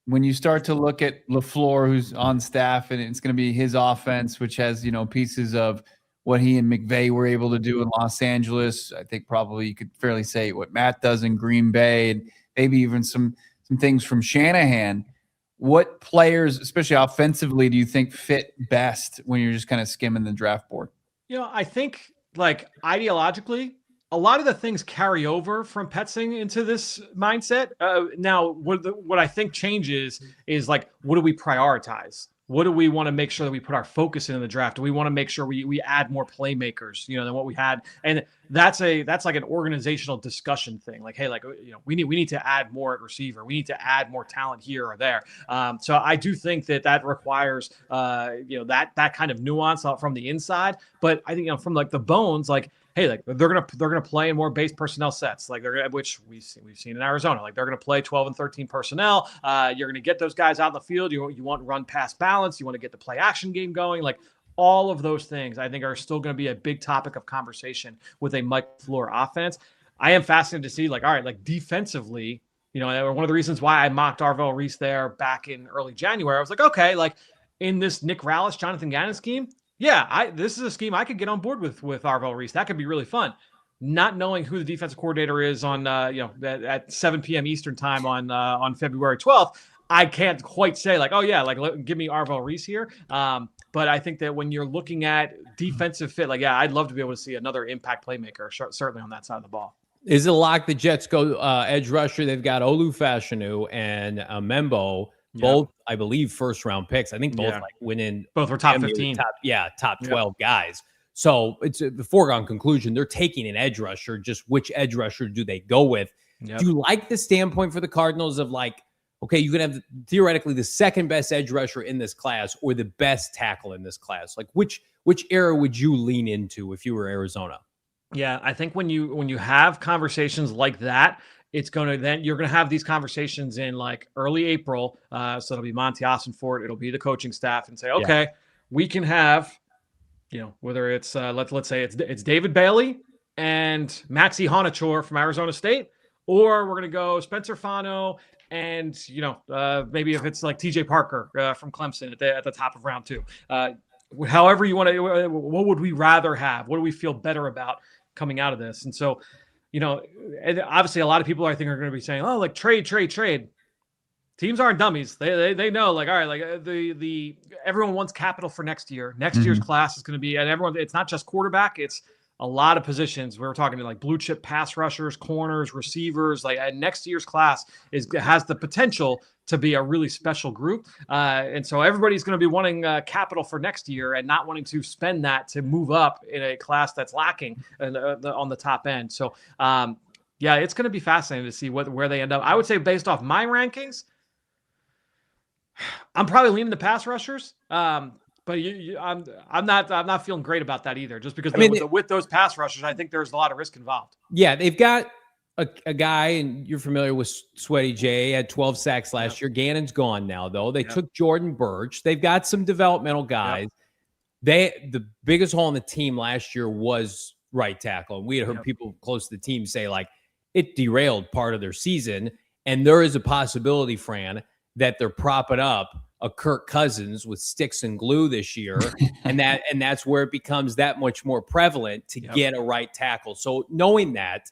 when you start to look at LaFleur, who's on staff, and it's going to be his offense, which has, pieces of what he and McVay were able to do in Los Angeles. I think probably you could fairly say what Matt does in Green Bay, and maybe even some things from Shanahan. What players, especially offensively, do you think fit best when you're just kind of skimming the draft board? I think like ideologically, a lot of the things carry over from Petzing into this mindset. Now, what I think changes is like, what do we prioritize? What do we want to make sure that we put our focus in the draft? Do we want to make sure we add more playmakers, than what we had? And that's like an organizational discussion thing. Like, hey, like, we need to add more at receiver. We need to add more talent here or there. So I do think that requires, that kind of nuance from the inside. But I think, from like the bones, like, hey, like they're gonna play in more base personnel sets, like which we've seen in Arizona. Like they're gonna play 12 and 13 personnel. You're gonna get those guys out in the field. You want run pass balance. You want to get the play action game going. Like all of those things, I think, are still going to be a big topic of conversation with a Mike LaFleur offense. I am fascinated to see, like, all right, like defensively, one of the reasons why I mocked Arvell Reese there back in early January. I was like, okay, like in this Nick Rallis, Jonathan Gannon scheme. Yeah, this is a scheme I could get on board with Arvell Reese. That could be really fun. Not knowing who the defensive coordinator is on, at 7 p.m. Eastern time on February 12th, I can't quite say like, oh yeah, like give me Arvell Reese here. But I think that when you're looking at defensive fit, like, yeah, I'd love to be able to see another impact playmaker, certainly on that side of the ball. Is it a lock the Jets go edge rusher? They've got Olu Fashanu and Membo. Both, I believe, first-round picks. I think both went in. Both were top 15. Top 12 guys. So it's the foregone conclusion. They're taking an edge rusher. Just which edge rusher do they go with? Do you like the standpoint for the Cardinals of like, okay, you could have theoretically the second best edge rusher in this class or the best tackle in this class? Like which era would you lean into if you were Arizona? Yeah, I think when you have conversations like that, it's going to then you're going to have these conversations in like early April. So it'll be Monti Ossenfort, it'll be the coaching staff, and say, okay, we can have, whether it's let's say it's David Bailey and Maxi Honachor from Arizona State, or we're going to go Spencer Fano and maybe if it's like TJ Parker from Clemson at the top of round 2. However you want to, what would we rather have? What do we feel better about coming out of this? And so, and obviously a lot of people I think are going to be saying, oh, like trade. Teams aren't dummies. They know, like, all right, like the everyone wants capital for next year. Next year's class is going to be, and everyone, it's not just quarterback, it's a lot of positions. We were talking to like blue chip pass rushers, corners, receivers. Like next year's class has the potential to be a really special group. And so everybody's going to be wanting capital for next year and not wanting to spend that to move up in a class that's lacking on the top end. So it's going to be fascinating to see where they end up. I would say based off my rankings, I'm probably leaning the pass rushers. But I'm not feeling great about that either. Just because with those pass rushers, I think there's a lot of risk involved. Yeah, they've got a guy, and you're familiar with Sweaty J, had 12 sacks last year. Gannon's gone now, though. They took Jordan Burch. They've got some developmental guys. The biggest hole in the team last year was right tackle, and we had heard people close to the team say like it derailed part of their season. And there is a possibility, Fran, that they're propping up a Kirk Cousins with sticks and glue this year. and that's where it becomes that much more prevalent to get a right tackle. So knowing that,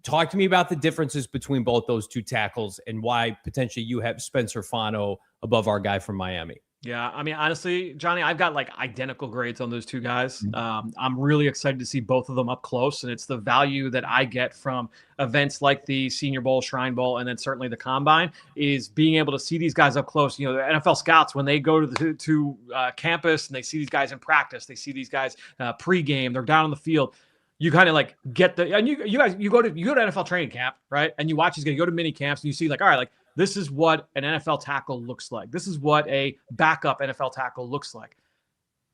talk to me about the differences between both those two tackles and why potentially you have Spencer Fano above our guy from Miami. Yeah, I mean, honestly, Johnny, I've got like identical grades on those two guys. I'm really excited to see both of them up close, and it's the value that I get from events like the Senior Bowl, Shrine Bowl, and then certainly the Combine is being able to see these guys up close. The NFL scouts, when they go to campus and they see these guys in practice, they see these guys pregame, they're down on the field. You kind of like get and you go to NFL training camp, right? And you watch these guys, you go to mini camps, and you see like, all right, like this is what an NFL tackle looks like. This is what a backup NFL tackle looks like.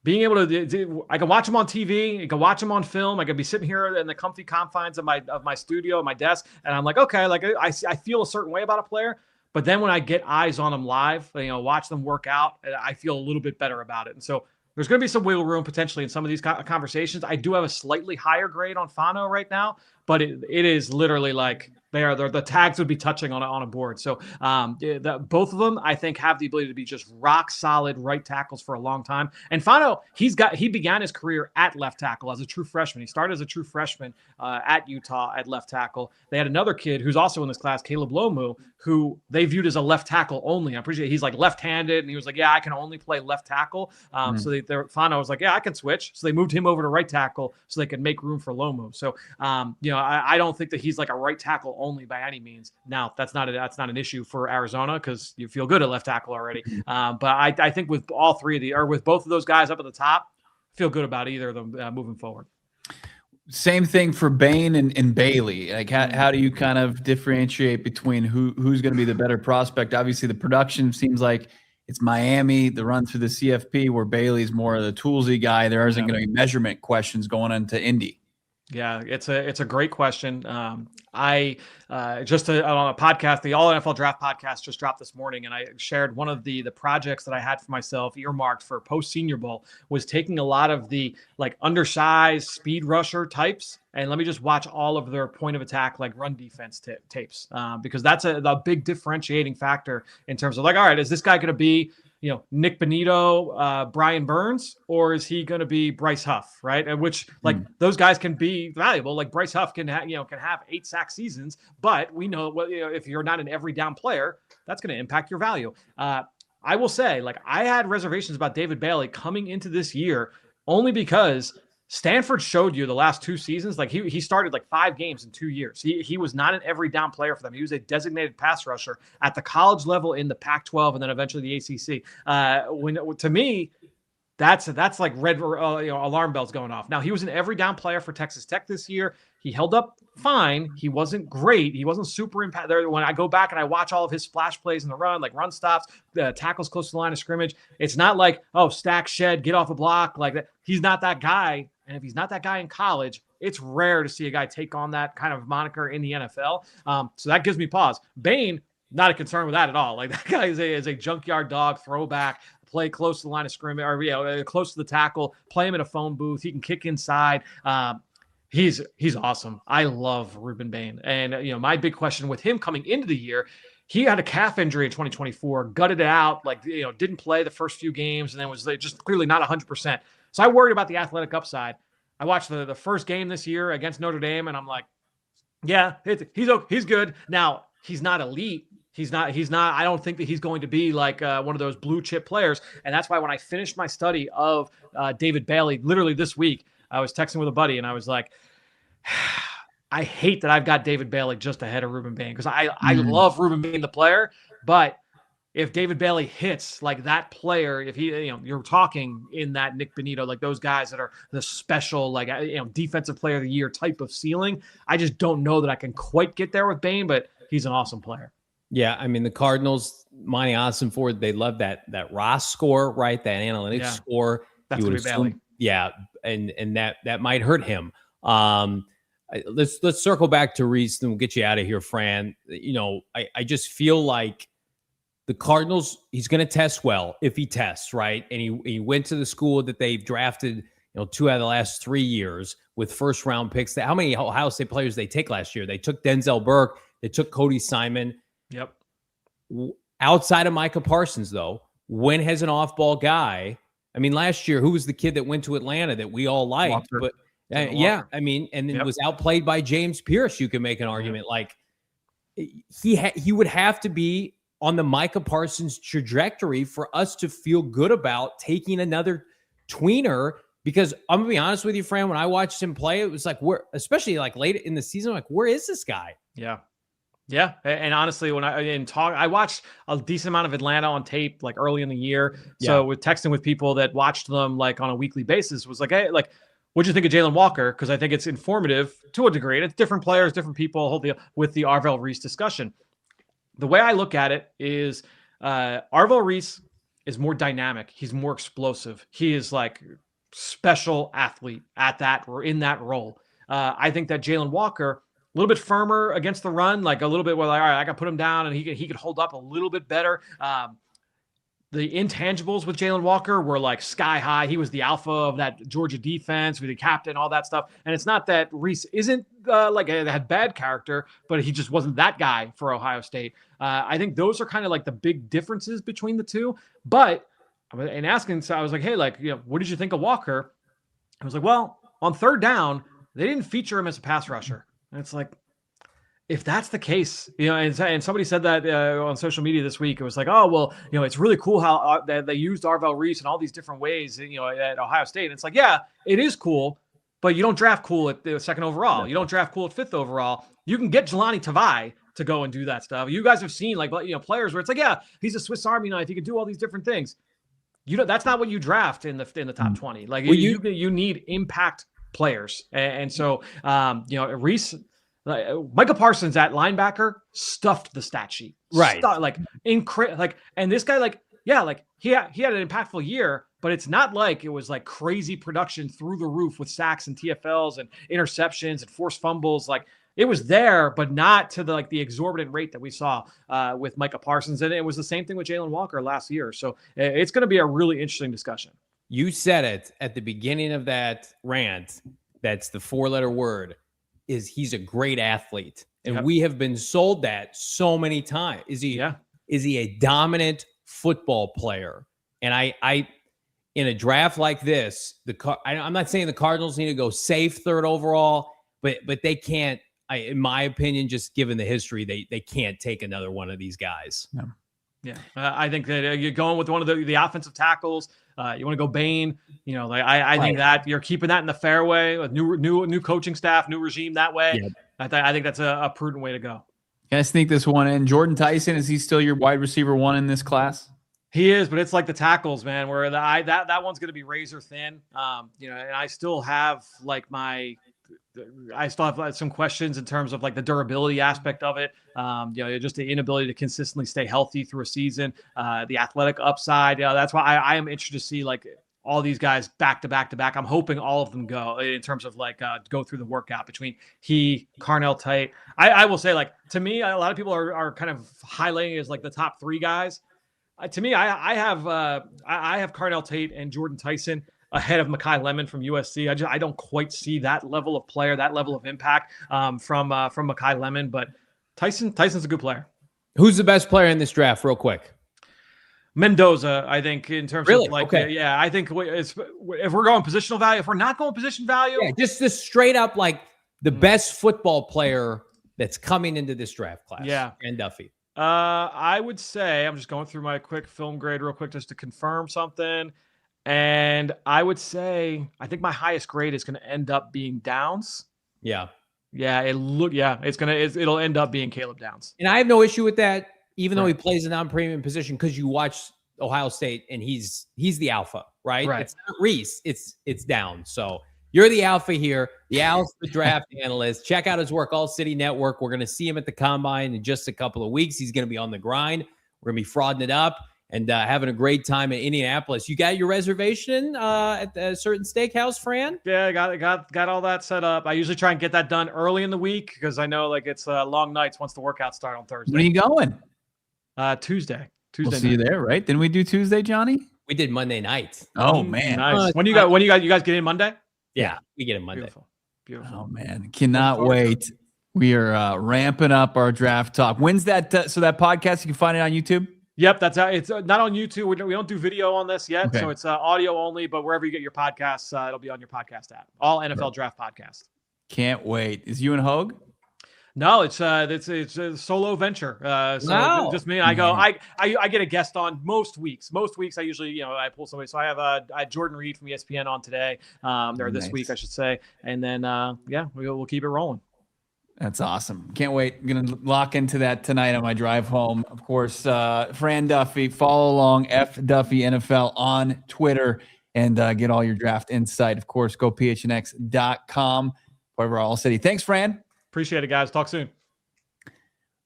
Being able to, I can watch them on TV, I can watch them on film. I could be sitting here in the comfy confines of my studio, my desk, and I'm like, okay, like I feel a certain way about a player. But then when I get eyes on them live, watch them work out, I feel a little bit better about it. And so there's going to be some wiggle room potentially in some of these conversations. I do have a slightly higher grade on Fano right now, but it is literally like the tags would be touching on a board. So both of them, I think, have the ability to be just rock solid right tackles for a long time. And Fano, he began his career at left tackle as a true freshman. He started as a true freshman at Utah at left tackle. They had another kid who's also in this class, Caleb Lomu, who they viewed as a left tackle only. I appreciate he's like left-handed, and he was like, yeah, I can only play left tackle. So Fano was like, yeah, I can switch. So they moved him over to right tackle so they could make room for Lomu. So I don't think that he's like a right tackle only by any means. Now that's not an issue for Arizona because you feel good at left tackle already. But I think with all three with both of those guys up at the top, feel good about either of them moving forward. Same thing for Bain and Bailey. Like how do you kind of differentiate between who's going to be the better prospect? Obviously the production seems like it's Miami, the run through the CFP, where Bailey's more of the toolsy guy. There isn't going to be measurement questions going into Indy. Yeah, it's a great question. I just on a podcast, the All NFL Draft podcast just dropped this morning, and I shared one of the projects that I had for myself earmarked for post Senior Bowl was taking a lot of the like undersized speed rusher types, and let me just watch all of their point of attack like run defense tapes because that's a big differentiating factor in terms of like, all right, is this guy going to be Nick Bonito, Brian Burns, or is he going to be Bryce Huff, right? And which like those guys can be valuable. Like Bryce Huff can have 8 sack seasons, but we know if you're not an every down player, that's going to impact your value. I will say, like I had reservations about David Bailey coming into this year only because Stanford showed you the last 2 seasons, like he started like 5 games in 2 years. He was not an every down player for them. He was a designated pass rusher at the college level in the Pac-12 and then eventually the ACC. To me, that's like red alarm bells going off. Now, he was an every down player for Texas Tech this year. He held up fine. He wasn't great. He wasn't super impact. When I go back and I watch all of his splash plays in the run, like run stops, tackles close to the line of scrimmage, it's not like, oh, stack, shed, get off the block like that. He's not that guy. And if he's not that guy in college, it's rare to see a guy take on that kind of moniker in the NFL. So that gives me pause. Bain, not a concern with that at all. Like that guy is a junkyard dog throwback. Play close to the line of scrimmage, or close to the tackle. Play him in a phone booth. He can kick inside. He's awesome. I love Ruben Bain. And my big question with him coming into the year, he had a calf injury in 2024, gutted it out, didn't play the first few games, and then was just clearly not 100%. So I worried about the athletic upside. I watched the first game this year against Notre Dame, and I'm like, yeah, he's good. Now, he's not elite. He's not. I don't think that he's going to be like one of those blue chip players. And that's why when I finished my study of David Bailey, literally this week, I was texting with a buddy and I was like, I hate that I've got David Bailey just ahead of Ruben Bain, because I love Ruben Bain, the player. But if David Bailey hits like that player, if he, you're talking in that Nick Bonito, like those guys that are the special, defensive player of the year type of ceiling, I just don't know that I can quite get there with Bain, but he's an awesome player. Yeah, I mean, the Cardinals, Monti Ossenfort, they love that Ross score, right? That analytics score. That's going to be Bailey. Yeah, and that might hurt him. Let's circle back to Reese, and we'll get you out of here, Fran. I just feel like the Cardinals, he's going to test well if he tests, right? And he went to the school that they've drafted, 2 out of the last 3 years with first-round picks. How many Ohio State players they take last year? They took Denzel Burke. They took Cody Simon. Yep. Outside of Micah Parsons, though, when has an off-ball guy? I mean, last year, who was the kid that went to Atlanta that we all liked? Walker. But I mean, and then was outplayed by James Pierce. You can make an argument like he would have to be on the Micah Parsons trajectory for us to feel good about taking another tweener. Because I'm gonna be honest with you, Fran, when I watched him play, it was like, especially like late in the season, like, where is this guy? Yeah. Yeah. And honestly, when I watched a decent amount of Atlanta on tape, like early in the year. So with texting with people that watched them like on a weekly basis, was like, hey, like, what'd you think of Jalen Walker? Because I think it's informative to a degree. And it's different players, different people with the Arvell Reese discussion. The way I look at it is Arvell Reese is more dynamic. He's more explosive. He is like special athlete in that role. I think that Jalen Walker, a little bit firmer against the run, like a little bit where like, all right, I got to put him down and he could hold up a little bit better. The intangibles with Jalen Walker were like sky high. He was the alpha of that Georgia defense, with the captain, all that stuff. And it's not that Reese isn't had bad character, but he just wasn't that guy for Ohio State. I think those are kind of like the big differences between the two. But in asking, so I was like, hey, like, what did you think of Walker? I was like, well, on third down, they didn't feature him as a pass rusher. And it's like, if that's the case, and somebody said that on social media this week, it was like, oh, well, it's really cool how they used Arvell Reese in all these different ways, at Ohio State. And it's like, yeah, it is cool, but you don't draft cool at the second overall. No. You don't draft cool at fifth overall. You can get Jelani Tavai to go and do that stuff. You guys have seen players where it's like, yeah, he's a Swiss Army knife. He can do all these different things. That's not what you draft in the top 20. Like you need impact players. And so, Reese, Michael Parsons at linebacker stuffed the stat sheet, right? And this guy, he had an impactful year, but it's not like it was like crazy production through the roof with sacks and TFLs and interceptions and forced fumbles. Like it was there, but not to the exorbitant rate that we saw with Micah Parsons. And it was the same thing with Jalen Walker last year. So it's going to be a really interesting discussion. You said it at the beginning of that rant. That's the 4-letter word, is he's a great athlete. And we have been sold that so many times. Is he a dominant football player? And I in a draft like this, I'm not saying the Cardinals need to go safe third overall, but they can't, in my opinion, just given the history, they can't take another one of these guys. No. Yeah, I think that you're going with one of the offensive tackles. You want to go Bain. I think that you're keeping that in the fairway with new coaching staff, new regime that way. Yep. I think that's a prudent way to go. Can I sneak this one in? Jordan Tyson, is he still your wide receiver one in this class? He is, but it's like the tackles, man, where that one's going to be razor thin. And I still have some questions in terms of like the durability aspect of it. Just the inability to consistently stay healthy through a season, the athletic upside. That's why I am interested to see like all these guys back to back to back. I'm hoping all of them go in terms of like go through the workout between Carnell Tate. I will say, like, to me, a lot of people are kind of highlighting as like the top three guys. To me, I have Carnell Tate and Jordan Tyson ahead of Mekhi Lemon from USC. I don't quite see that level of player, that level of impact from Mekhi Lemon, but Tyson's a good player. Who's the best player in this draft, real quick? Mendoza, I think, in terms really? of like, okay. I think if we're going positional value, if we're not going position value, just this straight up like the best football player that's coming into this draft class. Fran Duffy. I would say, I'm just going through my quick film grade real quick just to confirm something. And I would say, I think my highest grade is going to end up being Downs. Yeah. It'll end up being Caleb Downs. And I have no issue with that, even though he plays a non-premium position, because you watch Ohio State and he's the alpha, right? It's not Reese, it's Downs. So you're the alpha here, the alpha draft analyst. Check out his work, AllCity Network. We're going to see him at the Combine in just a couple of weeks. He's going to be on the grind. We're going to be frauding it up and having a great time in Indianapolis. You got your reservation at a certain steakhouse, Fran? Yeah, got all that set up. I usually try and get that done early in the week because I know like it's long nights once the workouts start on Thursday. When are you going? Tuesday. We'll see you there, right? Didn't we do Tuesday, Johnny? We did Monday night. Oh man, nice. When you guys get in Monday? Yeah, we get in Monday. Beautiful. Oh man, cannot wait. We are ramping up our draft talk. When's that? So that podcast, you can find it on YouTube? Yep, that's it's not on YouTube. We don't do video on this yet, so it's audio only. But wherever you get your podcasts, it'll be on your podcast app. All NFL Draft Podcast. Can't wait. Is you and Hogue? No, it's a solo venture. Just me. I go. I get a guest on most weeks. Most weeks I usually I pull somebody. So I have Jordan Reed from ESPN on today. Or this week I should say, and then we'll keep it rolling. That's awesome. Can't wait. I'm going to lock into that tonight on my drive home. Of course, Fran Duffy, follow along F Duffy NFL on Twitter and get all your draft insight. Of course, go PHNX.com. Wherever AllCity. Thanks, Fran. Appreciate it, guys. Talk soon.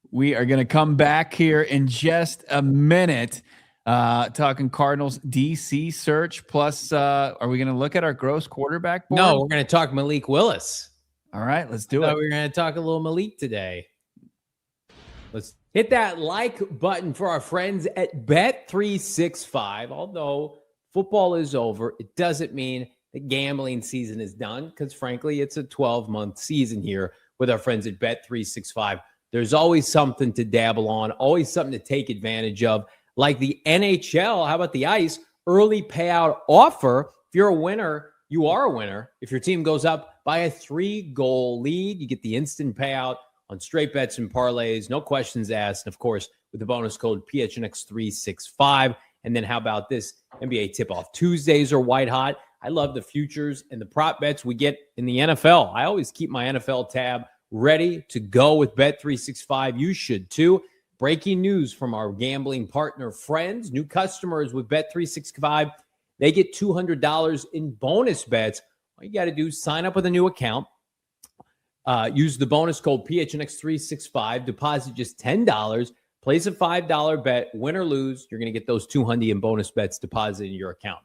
We are going to come back here in just a minute, talking Cardinals DC search. Plus, are we going to look at our gross quarterback board? No, we're going to talk Malik Willis. All right, let's do it. We're going to talk a little Malik today. Let's hit that like button for our friends at Bet365. Although football is over, it doesn't mean the gambling season is done because, frankly, it's a 12-month season here with our friends at Bet365. There's always something to dabble on, always something to take advantage of, like the NHL. How about the ICE early payout offer? If you're a winner, you are a winner. If your team goes up by a 3-goal lead, you get the instant payout on straight bets and parlays, no questions asked. And, of course, with the bonus code PHNX365. And then how about this? NBA tip-off Tuesdays are white hot. I love the futures and the prop bets we get in the NFL. I always keep my NFL tab ready to go with Bet365. You should too. Breaking news from our gambling partner friends. New customers with Bet365, they get $200 in bonus bets. All you got to do is sign up with a new account. Use the bonus code PHNX365. Deposit just $10. Place a $5 bet. Win or lose, you're going to get those $200 in bonus bets deposited in your account.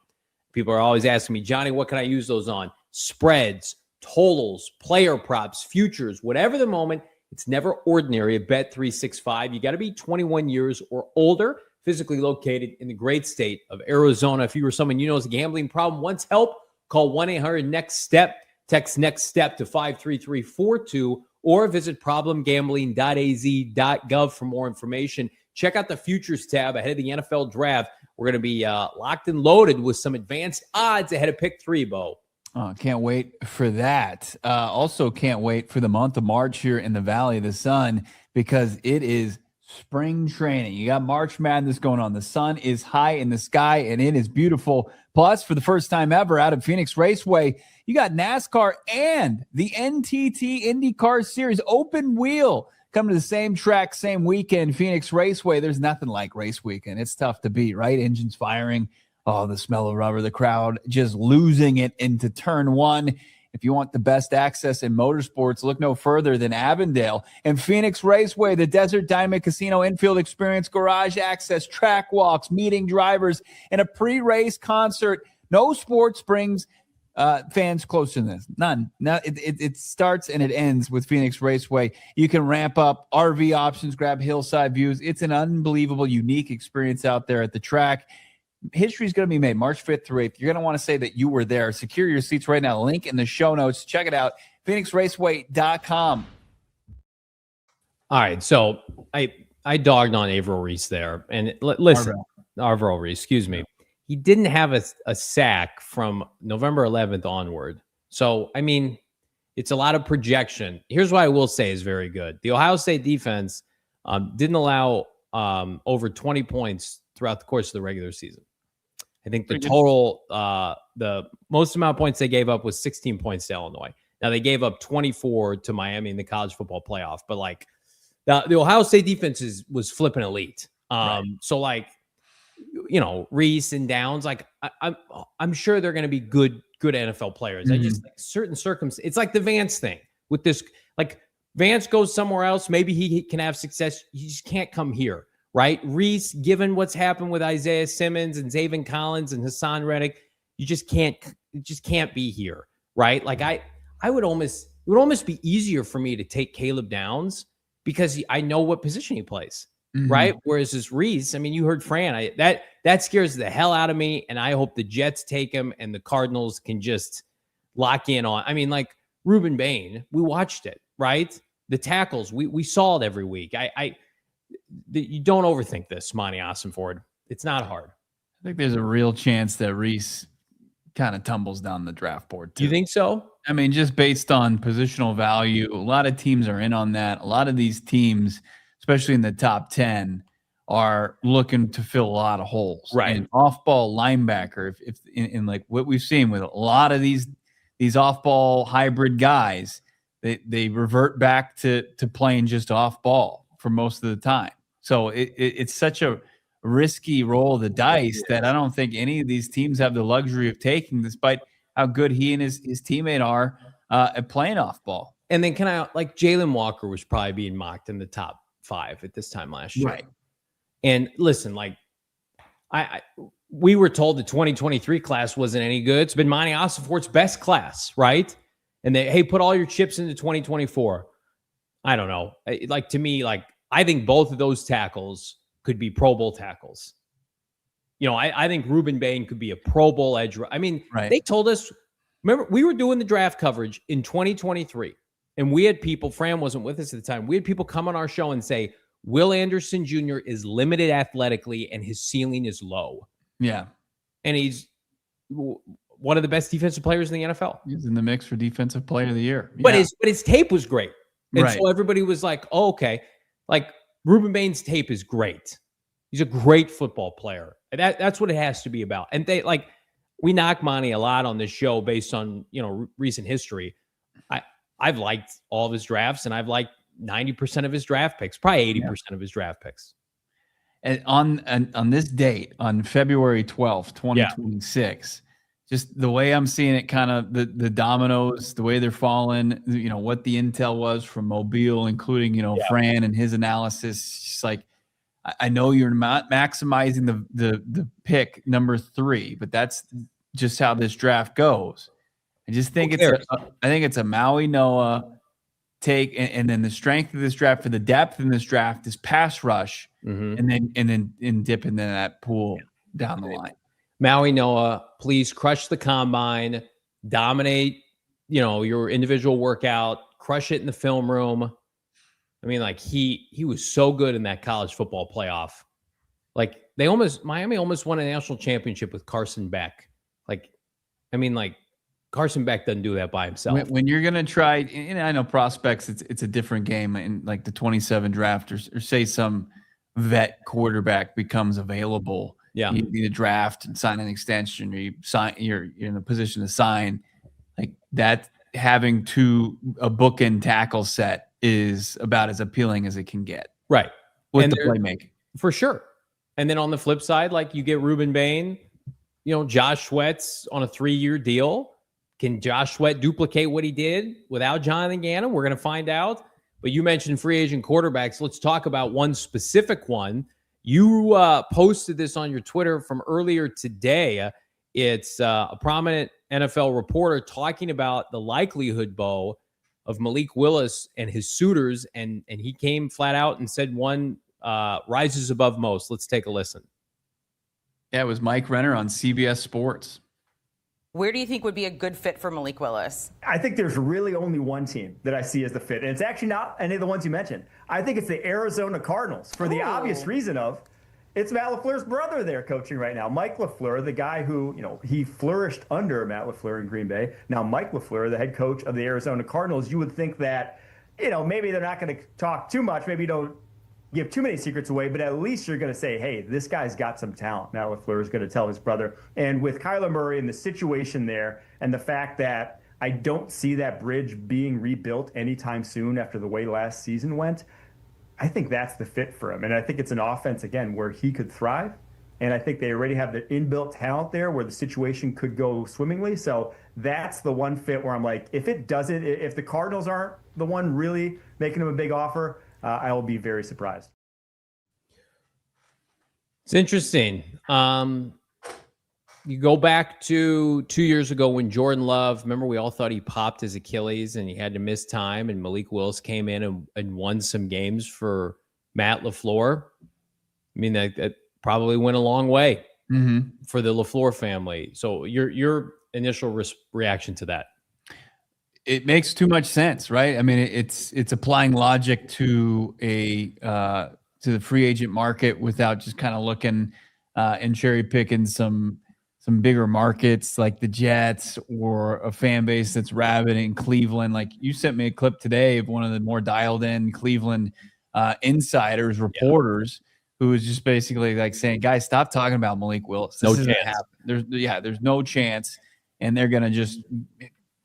People are always asking me, Johnny, what can I use those on? Spreads, totals, player props, futures, whatever the moment. It's never ordinary at Bet365. You got to be 21 years or older, physically located in the great state of Arizona. If you or someone you know has a gambling problem, wants help, call 1-800-NEXT-STEP. Text NEXT STEP to 53342 or visit problemgambling.az.gov for more information. Check out the futures tab ahead of the NFL draft. We're going to be locked and loaded with some advanced odds ahead of pick 3, Bo. Oh, can't wait for that. Also can't wait for the month of March here in the Valley of the Sun because it is spring training. You got March Madness going on. The sun is high in the sky and it is beautiful. Plus, for the first time ever out of Phoenix Raceway, you got NASCAR and the NTT IndyCar Series open wheel come to the same track, same weekend, Phoenix Raceway. There's nothing like race weekend. It's tough to beat, right? Engines firing. Oh, the smell of rubber, the crowd just losing it into turn one. If you want the best access in motorsports, look no further than Avondale and Phoenix Raceway, the Desert Diamond Casino infield experience, garage access, track walks, meeting drivers, and a pre-race concert. No sports brings fans closer than this. None. Now it starts and it ends with Phoenix Raceway. You can ramp up RV options, grab hillside views. It's an unbelievable, unique experience out there at the track. History is going to be made March 5th through 8th. You're going to want to say that you were there. Secure your seats right now. Link in the show notes. Check it out. PhoenixRaceway.com. All right. So I dogged on Averill Reese there. And listen, Averill Reese, excuse me. He didn't have a sack from November 11th onward. So, I mean, it's a lot of projection. Here's what I will say is very good. The Ohio State defense didn't allow over 20 points throughout the course of the regular season. I think the total, the most amount of points they gave up was 16 points to Illinois. Now, they gave up 24 to Miami in the college football playoff, but like the Ohio State defense was flipping elite. Right. So like, you know, Reese and Downs, like I'm sure they're going to be good NFL players. I just like certain circumstances. It's like the Vance thing with this, like Vance goes somewhere else. Maybe he can have success. He just can't come here. Right? Reese, given what's happened with Isaiah Simmons and Zaven Collins and Hassan Reddick, you just can't be here. Right? Like it would almost be easier for me to take Caleb Downs because I know what position he plays. Right? Whereas this Reese, I mean, you heard Fran, that scares the hell out of me. And I hope the Jets take him and the Cardinals can just lock in on. I mean, like Ruben Bain, we watched it, right? The tackles, we saw it every week. You don't overthink this, Monti Ossenfort. It's not hard. I think there's a real chance that Reese kind of tumbles down the draft board too. You think so? I mean, just based on positional value, a lot of teams are in on that. A lot of these teams, especially in the top 10, are looking to fill a lot of holes. Right. And off-ball linebacker, if in like what we've seen with a lot of these off-ball hybrid guys, they revert back to playing just off-ball for most of the time. So it's such a risky roll of the dice that I don't think any of these teams have the luxury of taking, despite how good he and his teammate are at playing off-ball. And then Jalen Walker was probably being mocked in the top 5 at this time last year. Right. And listen, like we were told the 2023 class wasn't any good. It's been Monti Ossenfort's best class, right? And hey, put all your chips into 2024. I don't know. Like to me, like I think both of those tackles could be Pro Bowl tackles. You know, I think Ruben Bain could be a Pro Bowl edge. I mean, They told us, remember, we were doing the draft coverage in 2023, and we had people, Fran wasn't with us at the time, we had people come on our show and say, Will Anderson Jr. is limited athletically and his ceiling is low. Yeah. And he's one of the best defensive players in the NFL. He's in the mix for Defensive Player of the Year. But his tape was great. And right. So everybody was like, oh, okay. Like Ruben Bain's tape is great. He's a great football player. That's what it has to be about. And we knock Monty a lot on this show based on, recent history. I've liked all of his drafts, and I've liked 90% of his draft picks, probably 80% of his draft picks. And on this date, on February 12th, 2026, just the way I'm seeing it, kind of the dominoes, the way they're falling, what the intel was from Mobile, including, Fran and his analysis. Just like, I know you're not maximizing the pick number 3, but that's just how this draft goes. I just think I think it's a Maui Noah take, and then the strength of this draft, for the depth in this draft, is pass rush, and then dip into that pool down the line. Maui Noah, please crush the combine, dominate, your individual workout, crush it in the film room. I mean, like he was so good in that college football playoff. Like Miami almost won a national championship with Carson Beck. Carson Beck doesn't do that by himself. When you're going to try, and I know prospects, it's a different game in like the 27 draft, or say some vet quarterback becomes available. Yeah. You need a draft and sign an extension, or you're in a position to sign. Like that, having a bookend tackle set is about as appealing as it can get. Right. With And the playmaking. For sure. And then on the flip side, like you get Ruben Bain, Josh Sweat's on a 3-year deal. Can Josh Sweat duplicate what he did without Jonathan Gannon? We're going to find out. But you mentioned free agent quarterbacks. Let's talk about one specific one. You posted this on your Twitter from earlier today. It's a prominent NFL reporter talking about the likelihood, Bo, of Malik Willis and his suitors. And he came flat out and said one rises above most. Let's take a listen. Yeah, it was Mike Renner on CBS Sports. Where do you think would be a good fit for Malik Willis? I think there's really only one team that I see as the fit, and it's actually not any of the ones you mentioned. I think it's the Arizona Cardinals for the obvious reason of it's Matt LaFleur's brother there coaching right now. Mike LaFleur, the guy who, he flourished under Matt LaFleur in Green Bay. Now Mike LaFleur, the head coach of the Arizona Cardinals, you would think that, maybe they're not going to talk too much. Maybe you don't give too many secrets away, but at least you're going to say, hey, this guy's got some talent. Matt LaFleur is going to tell his brother. And with Kyler Murray and the situation there and the fact that I don't see that bridge being rebuilt anytime soon after the way last season went, I think that's the fit for him. And I think it's an offense, again, where he could thrive. And I think they already have the inbuilt talent there where the situation could go swimmingly. So that's the one fit where I'm like, if the Cardinals aren't the one really making him a big offer, I will be very surprised. It's interesting. You go back to 2 years ago when Jordan Love, remember we all thought he popped his Achilles and he had to miss time, and Malik Willis came in and won some games for Matt LaFleur. I mean, that probably went a long way for the LaFleur family. So your initial reaction to that? It makes too much sense, right? I mean, it's applying logic to the free agent market without just kind of looking and cherry picking some bigger markets like the Jets or a fan base that's rabid in Cleveland. Like you sent me a clip today of one of the more dialed in Cleveland insiders, reporters, who was just basically like saying, guys, stop talking about Malik Willis. This isn't happening. There's no chance. And they're going to just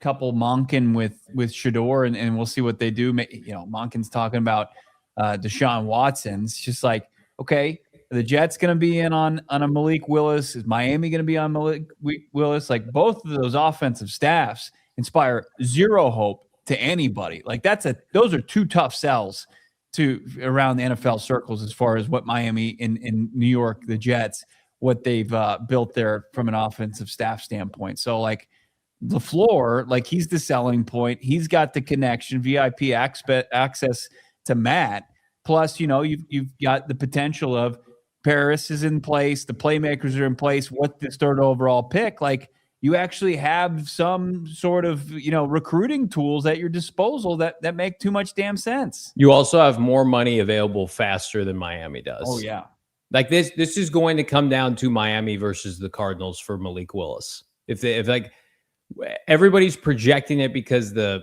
couple Monken with Shador, and we'll see what they do. Monken's talking about Deshaun Watson. It's just like, okay, the Jets going to be in on a Malik Willis. Is Miami going to be on Malik Willis? Like both of those offensive staffs inspire zero hope to anybody. Like those are two tough sells to around the NFL circles as far as what Miami in New York, the Jets, what they've built there from an offensive staff standpoint. So like, LaFleur, like he's the selling point. He's got the connection, VIP access to Matt. Plus, you've got the potential of Paris is in place. The playmakers are in place. What this third overall pick, like you actually have some sort of, recruiting tools at your disposal that make too much damn sense. You also have more money available faster than Miami does. Oh yeah. Like this is going to come down to Miami versus the Cardinals for Malik Willis. If everybody's projecting it because the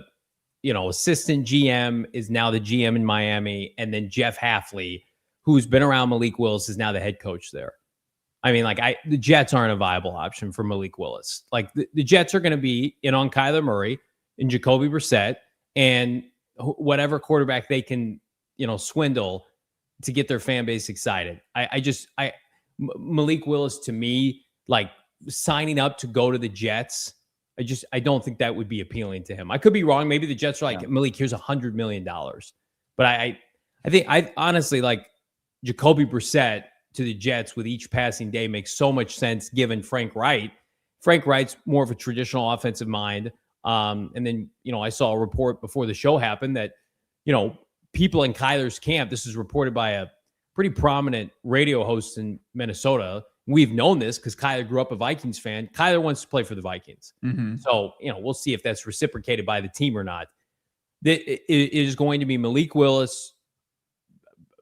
assistant GM is now the GM in Miami, and then Jeff Hafley, who's been around Malik Willis, is now the head coach there. I mean, the Jets aren't a viable option for Malik Willis. Like the Jets are going to be in on Kyler Murray and Jacoby Brissett and whatever quarterback they can swindle to get their fan base excited. Malik Willis, to me, like signing up to go to the Jets, I don't think that would be appealing to him. I could be wrong. Maybe the Jets are like, Malik, here's $100 million. But I think I honestly like Jacoby Brissett to the Jets with each passing day makes so much sense given Frank Wright. Frank Wright's more of a traditional offensive mind. And then, I saw a report before the show happened that, people in Kyler's camp, this is reported by a pretty prominent radio host in Minnesota. We've known this because Kyler grew up a Vikings fan. Kyler wants to play for the Vikings. So, we'll see if that's reciprocated by the team or not. It is going to be Malik Willis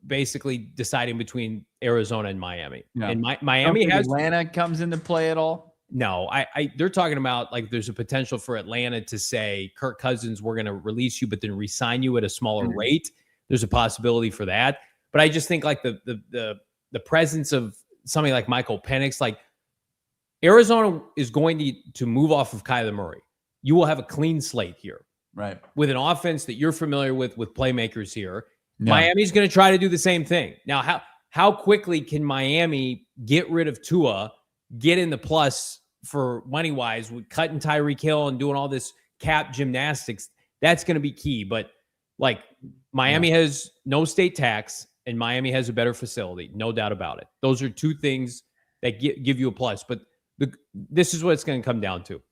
basically deciding between Arizona and Miami. Yeah. And Miami has Atlanta comes into play at all? No, they're talking about like there's a potential for Atlanta to say, Kirk Cousins, we're going to release you, but then re-sign you at a smaller rate. There's a possibility for that. But I just think like the presence of somebody like Michael Penix, like Arizona is going to move off of Kyler Murray. You will have a clean slate here. Right. with an offense that you're familiar with playmakers here. Yeah. Miami's going to try to do the same thing. Now, how quickly can Miami get rid of Tua, get in the plus for money-wise with cutting Tyreek Hill and doing all this cap gymnastics? That's going to be key. But, like, Miami has no state tax, and Miami has a better facility. No doubt about it. Those are two things that give you a plus. But this is what it's going to come down to.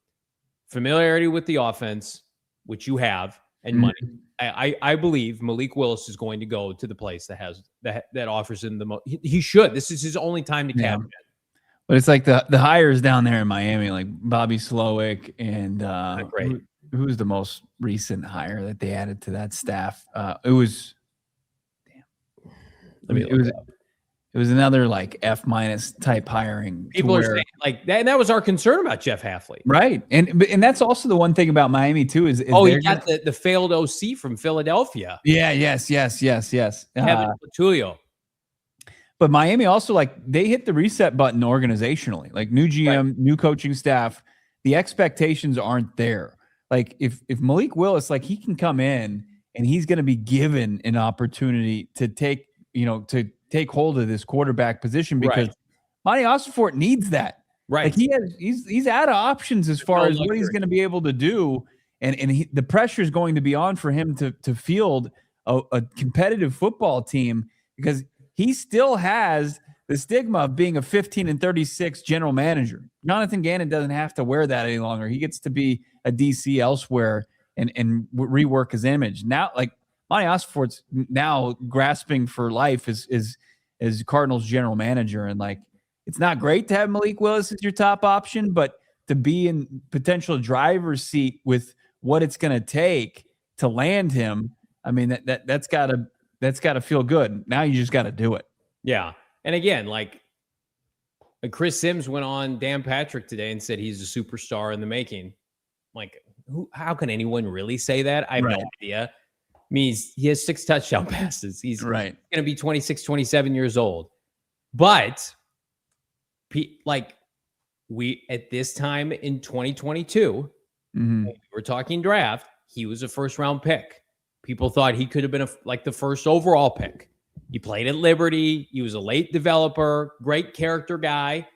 Familiarity with the offense, which you have, and money. I believe Malik Willis is going to go to the place that offers him the most. He should. This is his only time to cash in. But it's like the hires down there in Miami, like Bobby Slowick and who's the most recent hire that they added to that staff? It was it was another like F- type hiring. People are saying like that, and that was our concern about Jeff Hafley, right? And that's also the one thing about Miami too is you got the failed OC from Philadelphia. Yeah, yes. Kevin Patulio. But Miami also, like, they hit the reset button organizationally, like new GM, new coaching staff. The expectations aren't there. Like if Malik Willis, like, he can come in and he's going to be given an opportunity to take hold of this quarterback position because Monti Ossenfort needs that. Right. Like he's out of options as far as what he's going to be able to do. And the pressure is going to be on for him to field a competitive football team because he still has the stigma of being a 15-36 general manager. Jonathan Gannon doesn't have to wear that any longer. He gets to be a DC elsewhere and rework his image. Now, like, Monti Ossenfort's now grasping for life as Cardinals general manager. And, like, it's not great to have Malik Willis as your top option, but to be in potential driver's seat with what it's going to take to land him, I mean, that's got to feel good. Now you just got to do it. Yeah. And again, like Chris Sims went on Dan Patrick today and said he's a superstar in the making. Like, how can anyone really say that? I have no idea. I mean, he has 6 touchdown passes. He's going to be 26, 27 years old. But, like, we at this time in 2022, we're talking draft, he was a first-round pick. People thought he could have been the first overall pick. He played at Liberty. He was a late developer, great character guy.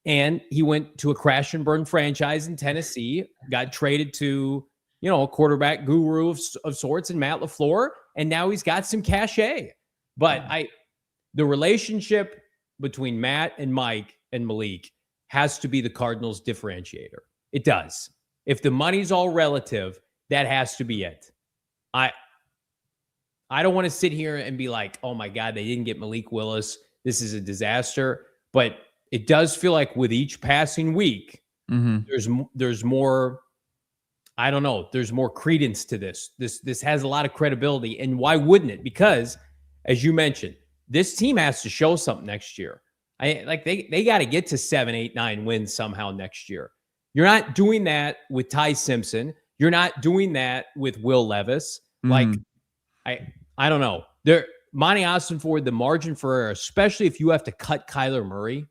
And he went to a crash and burn franchise in Tennessee, got traded to, a quarterback guru of sorts in Matt LaFleur. And now he's got some cachet. But the relationship between Matt and Mike and Malik has to be the Cardinals' differentiator. It does. If the money's all relative, that has to be it. I don't want to sit here and be like, oh my God, they didn't get Malik Willis. This is a disaster. But it does feel like with each passing week, there's more, I don't know, there's more credence to this. This has a lot of credibility. And why wouldn't it? Because, as you mentioned, this team has to show something next year. They got to get to 7, 8, 9 wins somehow next year. You're not doing that with Ty Simpson. You're not doing that with Will Levis. I don't know. Monti Ossenfort, the margin for error, especially if you have to cut Kyler Murray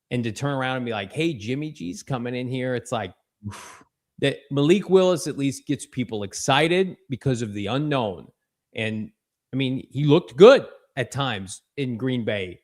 and to turn around and be like, hey, Jimmy G's coming in here. It's like that Malik Willis at least gets people excited because of the unknown. And I mean, he looked good at times in Green Bay.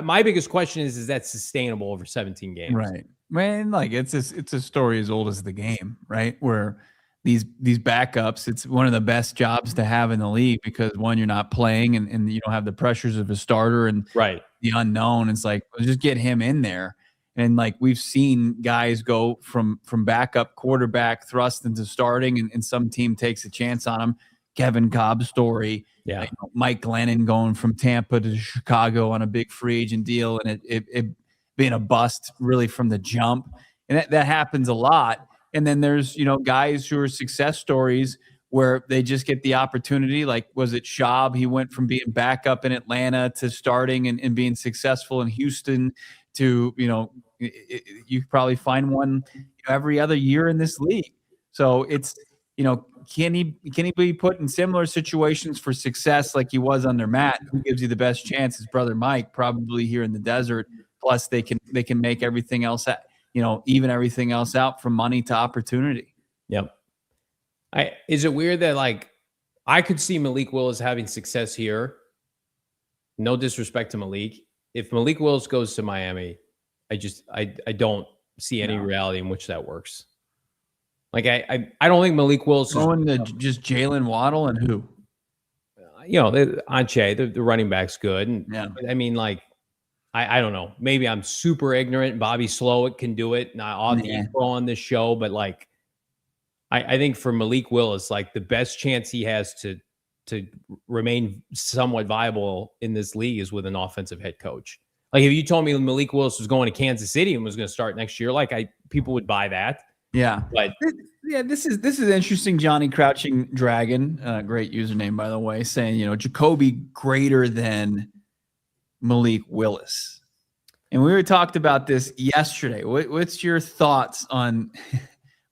My biggest question is that sustainable over 17 games? Right. Man, like it's a story as old as the game, right? Where these backups, it's one of the best jobs to have in the league because, one, you're not playing and you don't have the pressures of a starter and the unknown. It's like, well, just get him in there. And like we've seen guys go from backup quarterback thrust into starting and some team takes a chance on him. Kevin Cobb's story. Yeah. Mike Glennon going from Tampa to Chicago on a big free agent deal and it being a bust really from the jump. And that happens a lot. And then there's, guys who are success stories where they just get the opportunity. Like, was it Schaub? He went from being backup in Atlanta to starting and being successful in Houston to, you probably find one every other year in this league. So it's, can he be put in similar situations for success like he was under Matt? Who gives you the best chance? His brother Mike, probably here in the desert. Plus they can make everything else even everything else out from money to opportunity. Yep. Is it weird that like I could see Malik Willis having success here? No disrespect to Malik. If Malik Willis goes to Miami, I don't see any reality in which that works. Like I don't think Malik Willis going to just Jalen Waddle and who? Anche, the running back's good. And yeah. I mean, like, I don't know. Maybe I'm super ignorant. Bobby Slowick can do it. Not on this show, but like, I think for Malik Willis, like the best chance he has to remain somewhat viable in this league is with an offensive head coach. Like if you told me Malik Willis was going to Kansas City and was going to start next year, like people would buy that. Yeah. But yeah, this is interesting. Johnny Crouching Dragon, great username by the way, saying, Jacoby greater than Malik Willis. And we talked about this yesterday. What's your thoughts on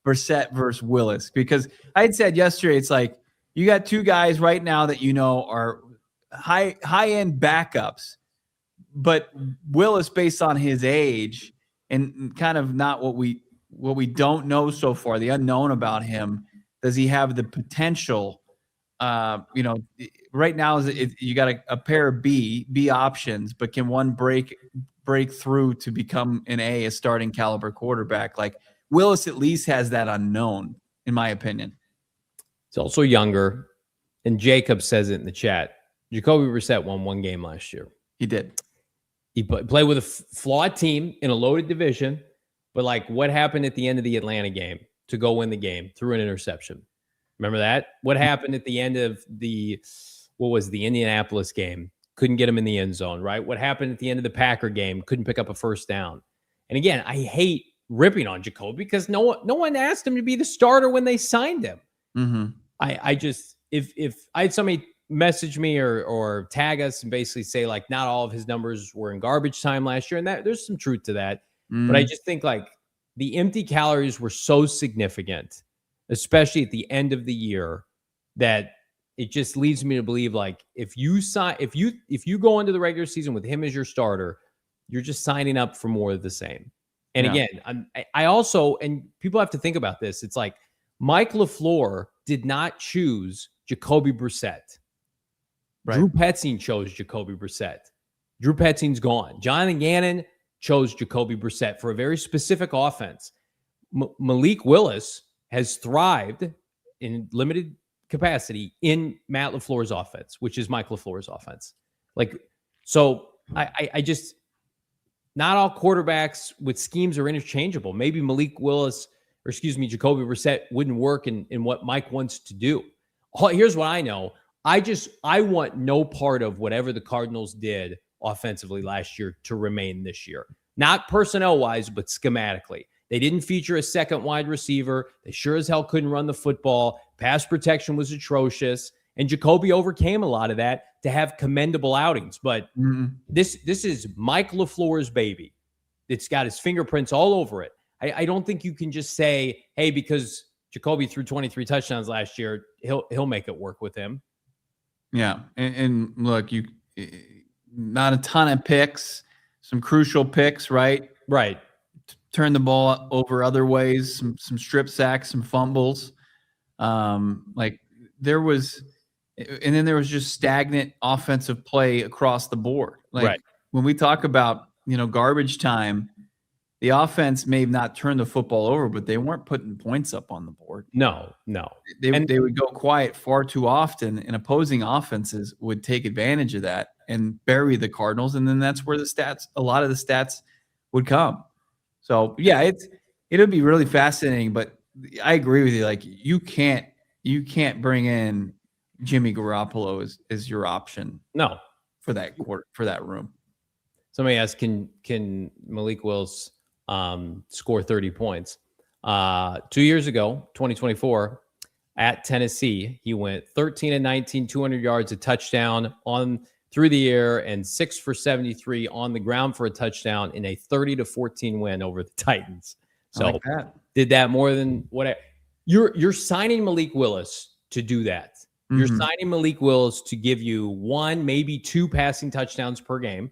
Brissett versus Willis? Because I had said yesterday, it's like you got two guys right now that are high-end backups, but Willis, based on his age and kind of not what we don't know so far, the unknown about him, does he have the potential? Right now you got a pair of B options, but can one break through to become a starting caliber quarterback? Like Willis at least has that unknown, in my opinion. He's also younger, and Jacob says it in the chat. Jacoby Brissett won one game last year. He did. He played with a flawed team in a loaded division, but like what happened at the end of the Atlanta game to go win the game through an interception? Remember that? What happened at the end of the Indianapolis game? Couldn't get him in the end zone, right? What happened at the end of the Packer game? Couldn't pick up a first down. And again, I hate ripping on Jacoby because no one asked him to be the starter when they signed him. Mm-hmm. I just, if I had somebody message me or tag us and basically say like not all of his numbers were in garbage time last year, and that there's some truth to that. But I just think like the empty calories were so significant, especially at the end of the year, that it just leads me to believe like if you go into the regular season with him as your starter, you're just signing up for more of the same. And again, I also, and people have to think about this. It's like Mike LaFleur did not choose Jacoby Brissett. Right. Drew Petzing chose Jacoby Brissett. Drew Petzing's gone. Jonathan Gannon chose Jacoby Brissett for a very specific offense. Malik Willis has thrived in limited capacity in Matt LaFleur's offense, which is Mike LaFleur's offense. Like, so I just, not all quarterbacks with schemes are interchangeable. Maybe Jacoby Brissett wouldn't work in what Mike wants to do. Here's what I know. I want no part of whatever the Cardinals did offensively last year to remain this year. Not personnel-wise, but schematically. They didn't feature a second wide receiver. They sure as hell couldn't run the football. Pass protection was atrocious. And Jacoby overcame a lot of that to have commendable outings. But this is Mike LaFleur's baby. It's got his fingerprints all over it. I don't think you can just say, hey, because Jacoby threw 23 touchdowns last year, he'll make it work with him. Yeah. And look, not a ton of picks, some crucial picks, right? Right. Turn the ball over other ways, some strip sacks, some fumbles. Like there was, and then there was just stagnant offensive play across the board. Like when we talk about, garbage time, the offense may have not turned the football over, but they weren't putting points up on the board. No. They would go quiet far too often, and opposing offenses would take advantage of that and bury the Cardinals, and then that's where a lot of the stats would come. So yeah, it'll be really fascinating, but I agree with you. Like you can't bring in Jimmy Garoppolo as your option. No, for that room. Somebody asked, can Malik Willis score 30 points? 2 years ago, 2024, at Tennessee, he went 13-19, 200 yards, a touchdown through the air, and 6 for 73 on the ground for a touchdown in a 30-14 win over the Titans. So like that. Did that more than what you're signing Malik Willis to do that. Mm-hmm. You're signing Malik Willis to give you 1, maybe 2 passing touchdowns per game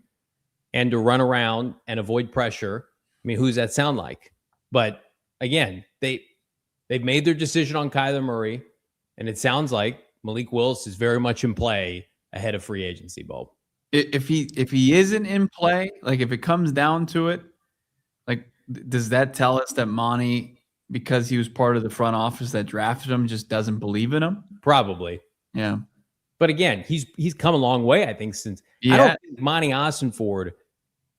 and to run around and avoid pressure. I mean, who does that sound like? But again, they've made their decision on Kyler Murray. And it sounds like Malik Willis is very much in play ahead of free agency, Bo. If he isn't in play, like if it comes down to it, like does that tell us that Monty, because he was part of the front office that drafted him, just doesn't believe in him? Probably. Yeah. But again, he's come a long way, I think, since I don't think Monti Ossenfort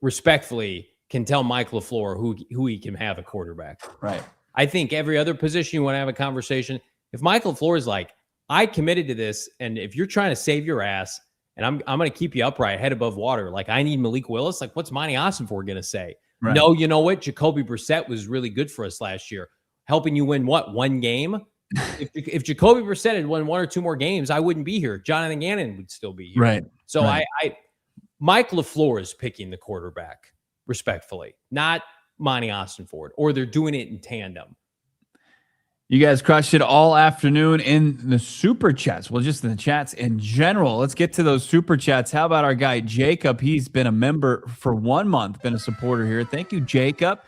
respectfully can tell Mike LaFleur who he can have a quarterback. Right. I think every other position you want to have a conversation. If Mike LaFleur is like, I committed to this, and if you're trying to save your ass, and I'm going to keep you upright, head above water, like I need Malik Willis, like what's Monti Ossenfort going to say? Right. No, you know what? Jacoby Brissett was really good for us last year, helping you win what, one game? If Jacoby Brissett had won one or two more games, I wouldn't be here. Jonathan Gannon would still be here. Right. So right. Mike LaFleur is picking the quarterback, respectfully, not Monti Ossenfort, or they're doing it in tandem. You guys crushed it all afternoon in the super chats. Well, just in the chats in general. Let's get to those super chats. How about our guy, Jacob? He's been a member for 1 month, been a supporter here. Thank you, Jacob.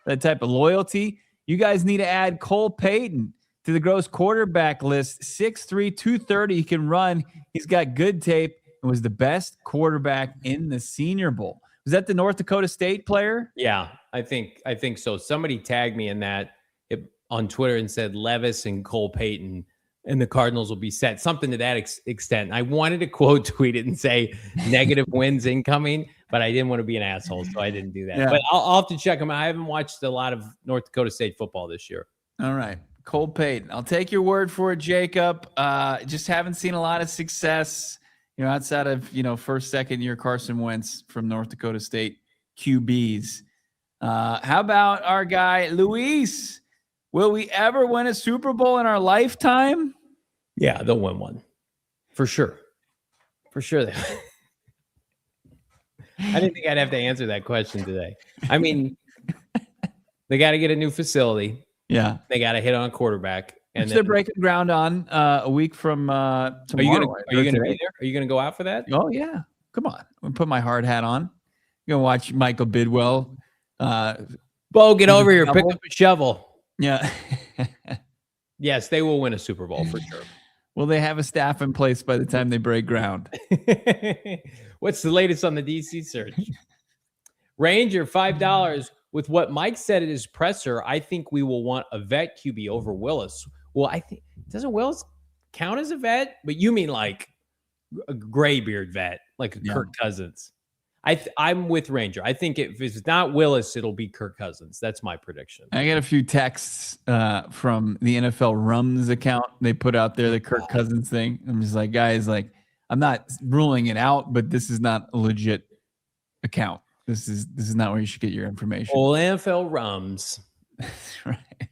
That type of loyalty. You guys need to add Cole Payton to the gross quarterback list. 6'3", 230. He can run. He's got good tape and was the best quarterback in the Senior Bowl. Was that the North Dakota State player? Yeah, I think so. Somebody tagged me in that on Twitter and said Levis and Cole Payton and the Cardinals will be set. Something to that extent. I wanted to quote tweet it and say negative wins incoming, but I didn't want to be an asshole, so I didn't do that. Yeah. But I'll have to check them out. I haven't watched a lot of North Dakota State football this year. All right. Cole Payton. I'll take your word for it, Jacob. Just haven't seen a lot of success, outside of, first, second year Carson Wentz from North Dakota State QBs. How about our guy, Luis? Will we ever win a Super Bowl in our lifetime? Yeah, they'll win one. For sure. For sure. I didn't think I'd have to answer that question today. I mean, they got to get a new facility. Yeah. They got to hit on a quarterback. And they're breaking ground on a week from tomorrow. Are you going to be there? Are you going to go out for that? Oh, yeah. Come on. I'm going to put my hard hat on. You're going to watch Michael Bidwill. Bo, get over here. Pick up a shovel. Yeah. Yes, they will win a Super Bowl for sure. Will they have a staff in place by the time they break ground? What's the latest on the DC search? Ranger, $5. With what Mike said at his presser, I think we will want a vet QB over Willis. Well, I think doesn't Willis count as a vet? But you mean like a graybeard vet, like a Kirk Cousins. I'm with Ranger. I think if it's not Willis, it'll be Kirk Cousins. That's my prediction. I got a few texts from the NFL Rums account. They put out there the Kirk Cousins thing. I'm just like, guys, like I'm not ruling it out, but this is not a legit account. This is not where you should get your information. Well, NFL Rums. That's right.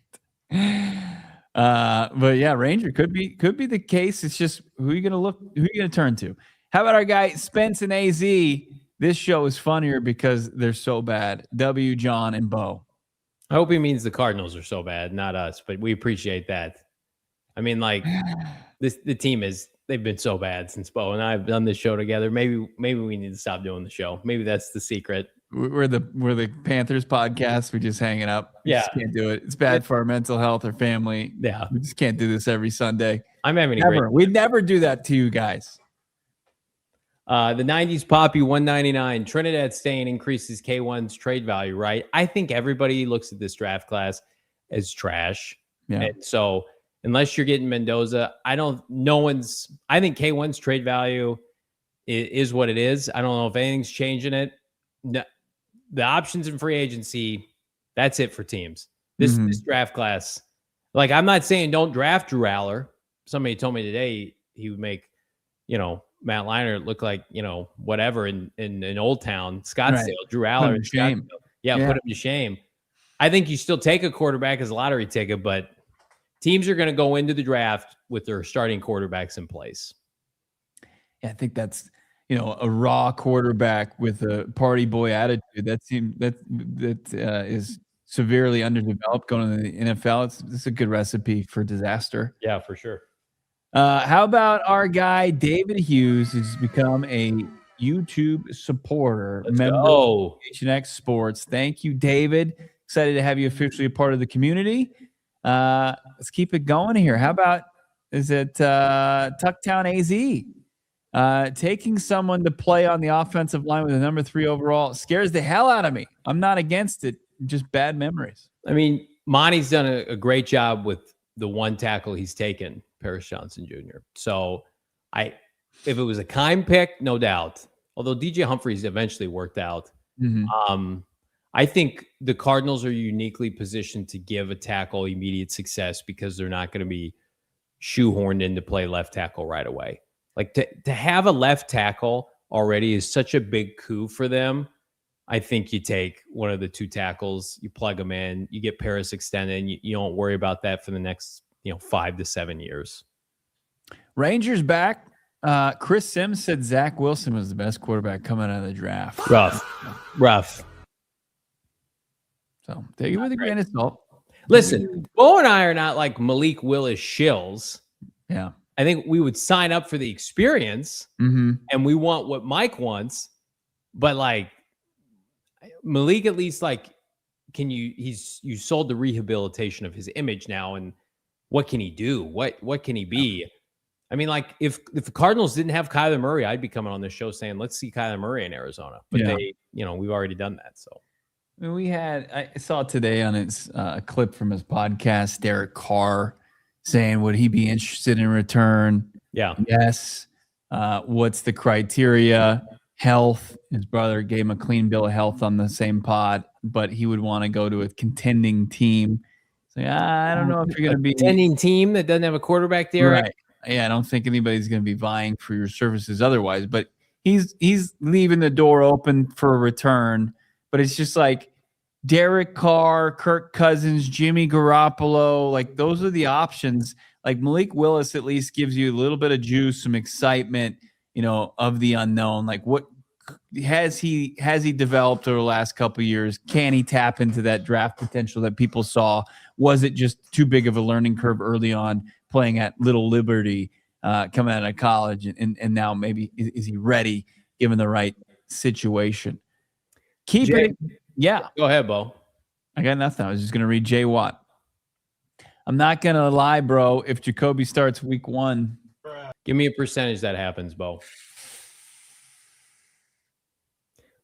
But yeah, Ranger could be the case. It's just who are you gonna turn to? How about our guy Spence and AZ? This show is funnier because they're so bad. W, John, and Bo. I hope he means the Cardinals are so bad, not us, but we appreciate that. I mean, like the team they've been so bad since Bo and I have done this show together. Maybe we need to stop doing the show. Maybe that's the secret. We're the Panthers podcast. We just hanging up. We just can't do it. It's bad for our mental health, our family. Yeah. We just can't do this every Sunday. I'm having We'd never do that to you guys. The 90s Poppy 199. Trinidad staying increases K1's trade value, right? I think everybody looks at this draft class as trash. Yeah. And so unless you're getting Mendoza, I think K1's trade value is what it is. I don't know if anything's changing it. No, the options in free agency, that's it for teams. This draft class. Like, I'm not saying don't draft Drew Aller. Somebody told me today he would make, Matt Leinart look like, whatever in Old Town, Scottsdale, right. Drew Aller. Put him to shame. I think you still take a quarterback as a lottery ticket, but teams are going to go into the draft with their starting quarterbacks in place. Yeah, I think that's, a raw quarterback with a party boy attitude. That is severely underdeveloped going into the NFL. It's a good recipe for disaster. Yeah, for sure. How about our guy, David Hughes, who's become a YouTube supporter, member of PHNX Sports. Thank you, David. Excited to have you officially a part of the community. Let's keep it going here. How about is it Tucktown AZ? Taking someone to play on the offensive line with a number 3 overall scares the hell out of me. I'm not against it, just bad memories. I mean, Monty's done a great job with the one tackle he's taken, Paris Johnson Jr. So if it was a Keim pick, no doubt. Although DJ Humphries eventually worked out. I think the Cardinals are uniquely positioned to give a tackle immediate success because they're not going to be shoehorned in to play left tackle right away. Like to have a left tackle already is such a big coup for them. I think you take one of the 2 tackles, you plug them in, you get Paris extended, and you don't worry about that for the next 5 to 7 years. Rangers back. Chris Sims said Zach Wilson was the best quarterback coming out of the draft. Rough. So take it with a grain of salt. Listen, Bo and I are not like Malik Willis shills. Yeah. I think we would sign up for the experience, and we want what Mike wants. But like Malik, at least you sold the rehabilitation of his image now, and what can he do? What can he be? I mean, like if the Cardinals didn't have Kyler Murray, I'd be coming on this show saying, let's see Kyler Murray in Arizona. But we've already done that. So I mean, I saw today on his clip from his podcast, Derek Carr saying, would he be interested in return? Yeah. Yes. What's the criteria? Health. His brother gave him a clean bill of health on the same pod, but he would want to go to a contending team. So I don't know if you're going to be contending team that doesn't have a quarterback there. Right. Yeah, I don't think anybody's going to be vying for your services otherwise, but he's leaving the door open for a return. But it's just like Derek Carr, Kirk Cousins, Jimmy Garoppolo, like those are the options. Like Malik Willis at least gives you a little bit of juice, some excitement, of the unknown. Like what has he developed over the last couple of years? Can he tap into that draft potential that people saw? Was it just too big of a learning curve early on playing at Little Liberty, coming out of college, and now maybe is he ready given the right situation? Keep it. Yeah. Go ahead, Bo. I got nothing. I was just going to read Jay Watt. I'm not going to lie, bro. If Jacoby starts week 1. Give me a percentage that happens, Bo.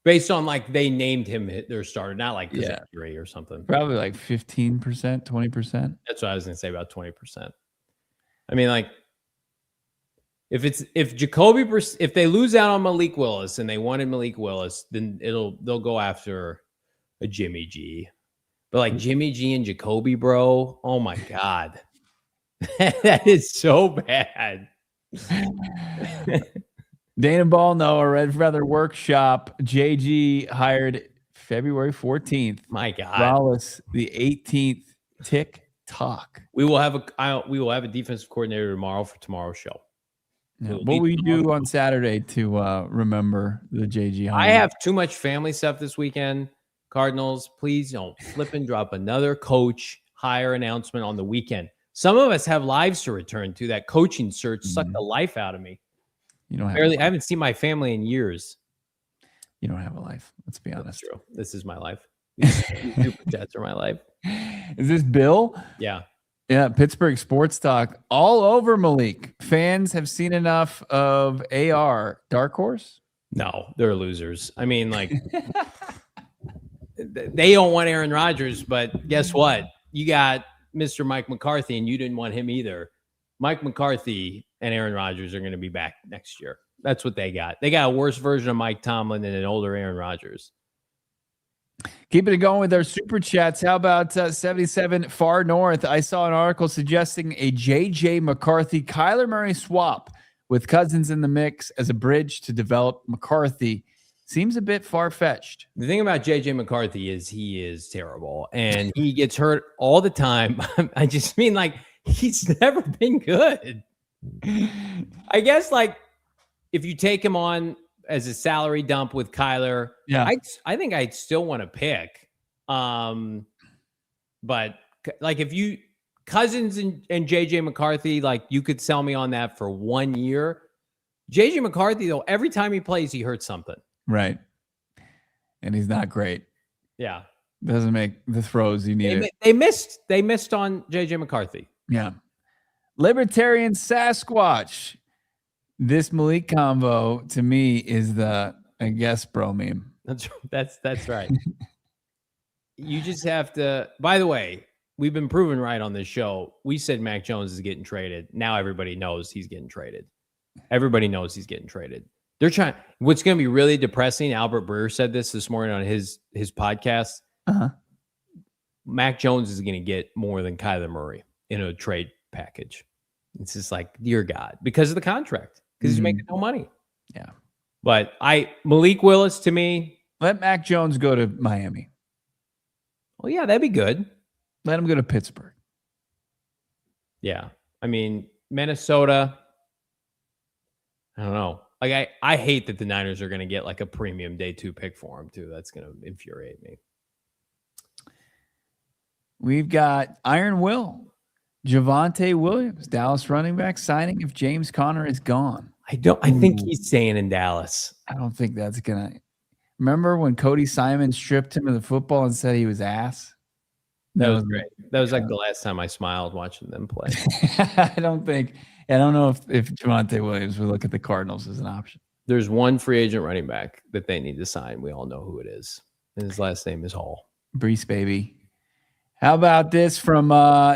Based on like they named him their starter, not like injury or something. Probably like 15%, 20%. That's what I was going to say, about 20%. I mean, like if they lose out on Malik Willis and they wanted Malik Willis, then they'll go after a Jimmy G. But like Jimmy G and Jacoby, bro, oh my God. That is so bad. Dana Ball, no, a Red Feather Workshop. JG hired February 14th. My God. Wallace, the 18th. TikTok. We will have a defensive coordinator tomorrow for tomorrow's show. Yeah. What will you do on Saturday to remember the JG hire? I have too much family stuff this weekend. Cardinals, please don't flip and drop another coach hire announcement on the weekend. Some of us have lives to return to. That coaching search sucked the life out of me. You don't have I haven't seen my family in years. You don't have a life. Let's be honest. That's true. This is my life. These super chats are my life. Is this Bill? Yeah. Yeah. Pittsburgh Sports Talk all over Malik. Fans have seen enough of AR. Dark horse? No, they're losers. I mean, like, they don't want Aaron Rodgers, but guess what? You got Mr. Mike McCarthy, and you didn't want him either. Mike McCarthy and Aaron Rodgers are going to be back next year. That's what they got. They got a worse version of Mike Tomlin and an older Aaron Rodgers. Keeping it going with our super chats. How about 77 Far North? I saw an article suggesting a J.J. McCarthy Kyler Murray swap with Cousins in the mix as a bridge to develop McCarthy. Seems a bit far-fetched. The thing about J.J. McCarthy is he is terrible, and he gets hurt all the time. I just mean, like, he's never been good. I guess, like, if you take him on as a salary dump with Kyler, yeah, I think I'd still want to pick. But like if you Cousins and JJ McCarthy, like you could sell me on that for 1 year. JJ McCarthy, though, every time he plays, he hurts something. Right. And he's not great. Yeah. Doesn't make the throws you need. They missed on JJ McCarthy. Yeah. Libertarian Sasquatch. This Malik convo to me is the I guess bro meme. That's right. You just have to. By the way, we've been proven right on this show. We said Mac Jones is getting traded. Now everybody knows he's getting traded. Everybody knows he's getting traded. They're trying. What's going to be really depressing? Albert Breer said this morning on his podcast. Mac Jones is going to get more than Kyler Murray in a trade package. It's just like, dear God, because of the contract, because he's making no money. Yeah. But Malik Willis, to me, let Mac Jones go to Miami. Well, yeah, that'd be good. Let him go to Pittsburgh. Yeah. I mean, Minnesota, I don't know. Like, I hate that the Niners are going to get like a premium day 2 pick for him, too. That's going to infuriate me. We've got Iron Will. Javonte Williams, Dallas running back, signing if James Conner is gone. I think he's staying in Dallas. I don't think that's gonna. Remember when Cody Simon stripped him of the football and said he was ass? That was great. That was like the last time I smiled watching them play. I don't know if Javonte Williams would look at the Cardinals as an option. There's one free agent running back that they need to sign. We all know who it is. And his last name is Hall. Brees, baby. How about this from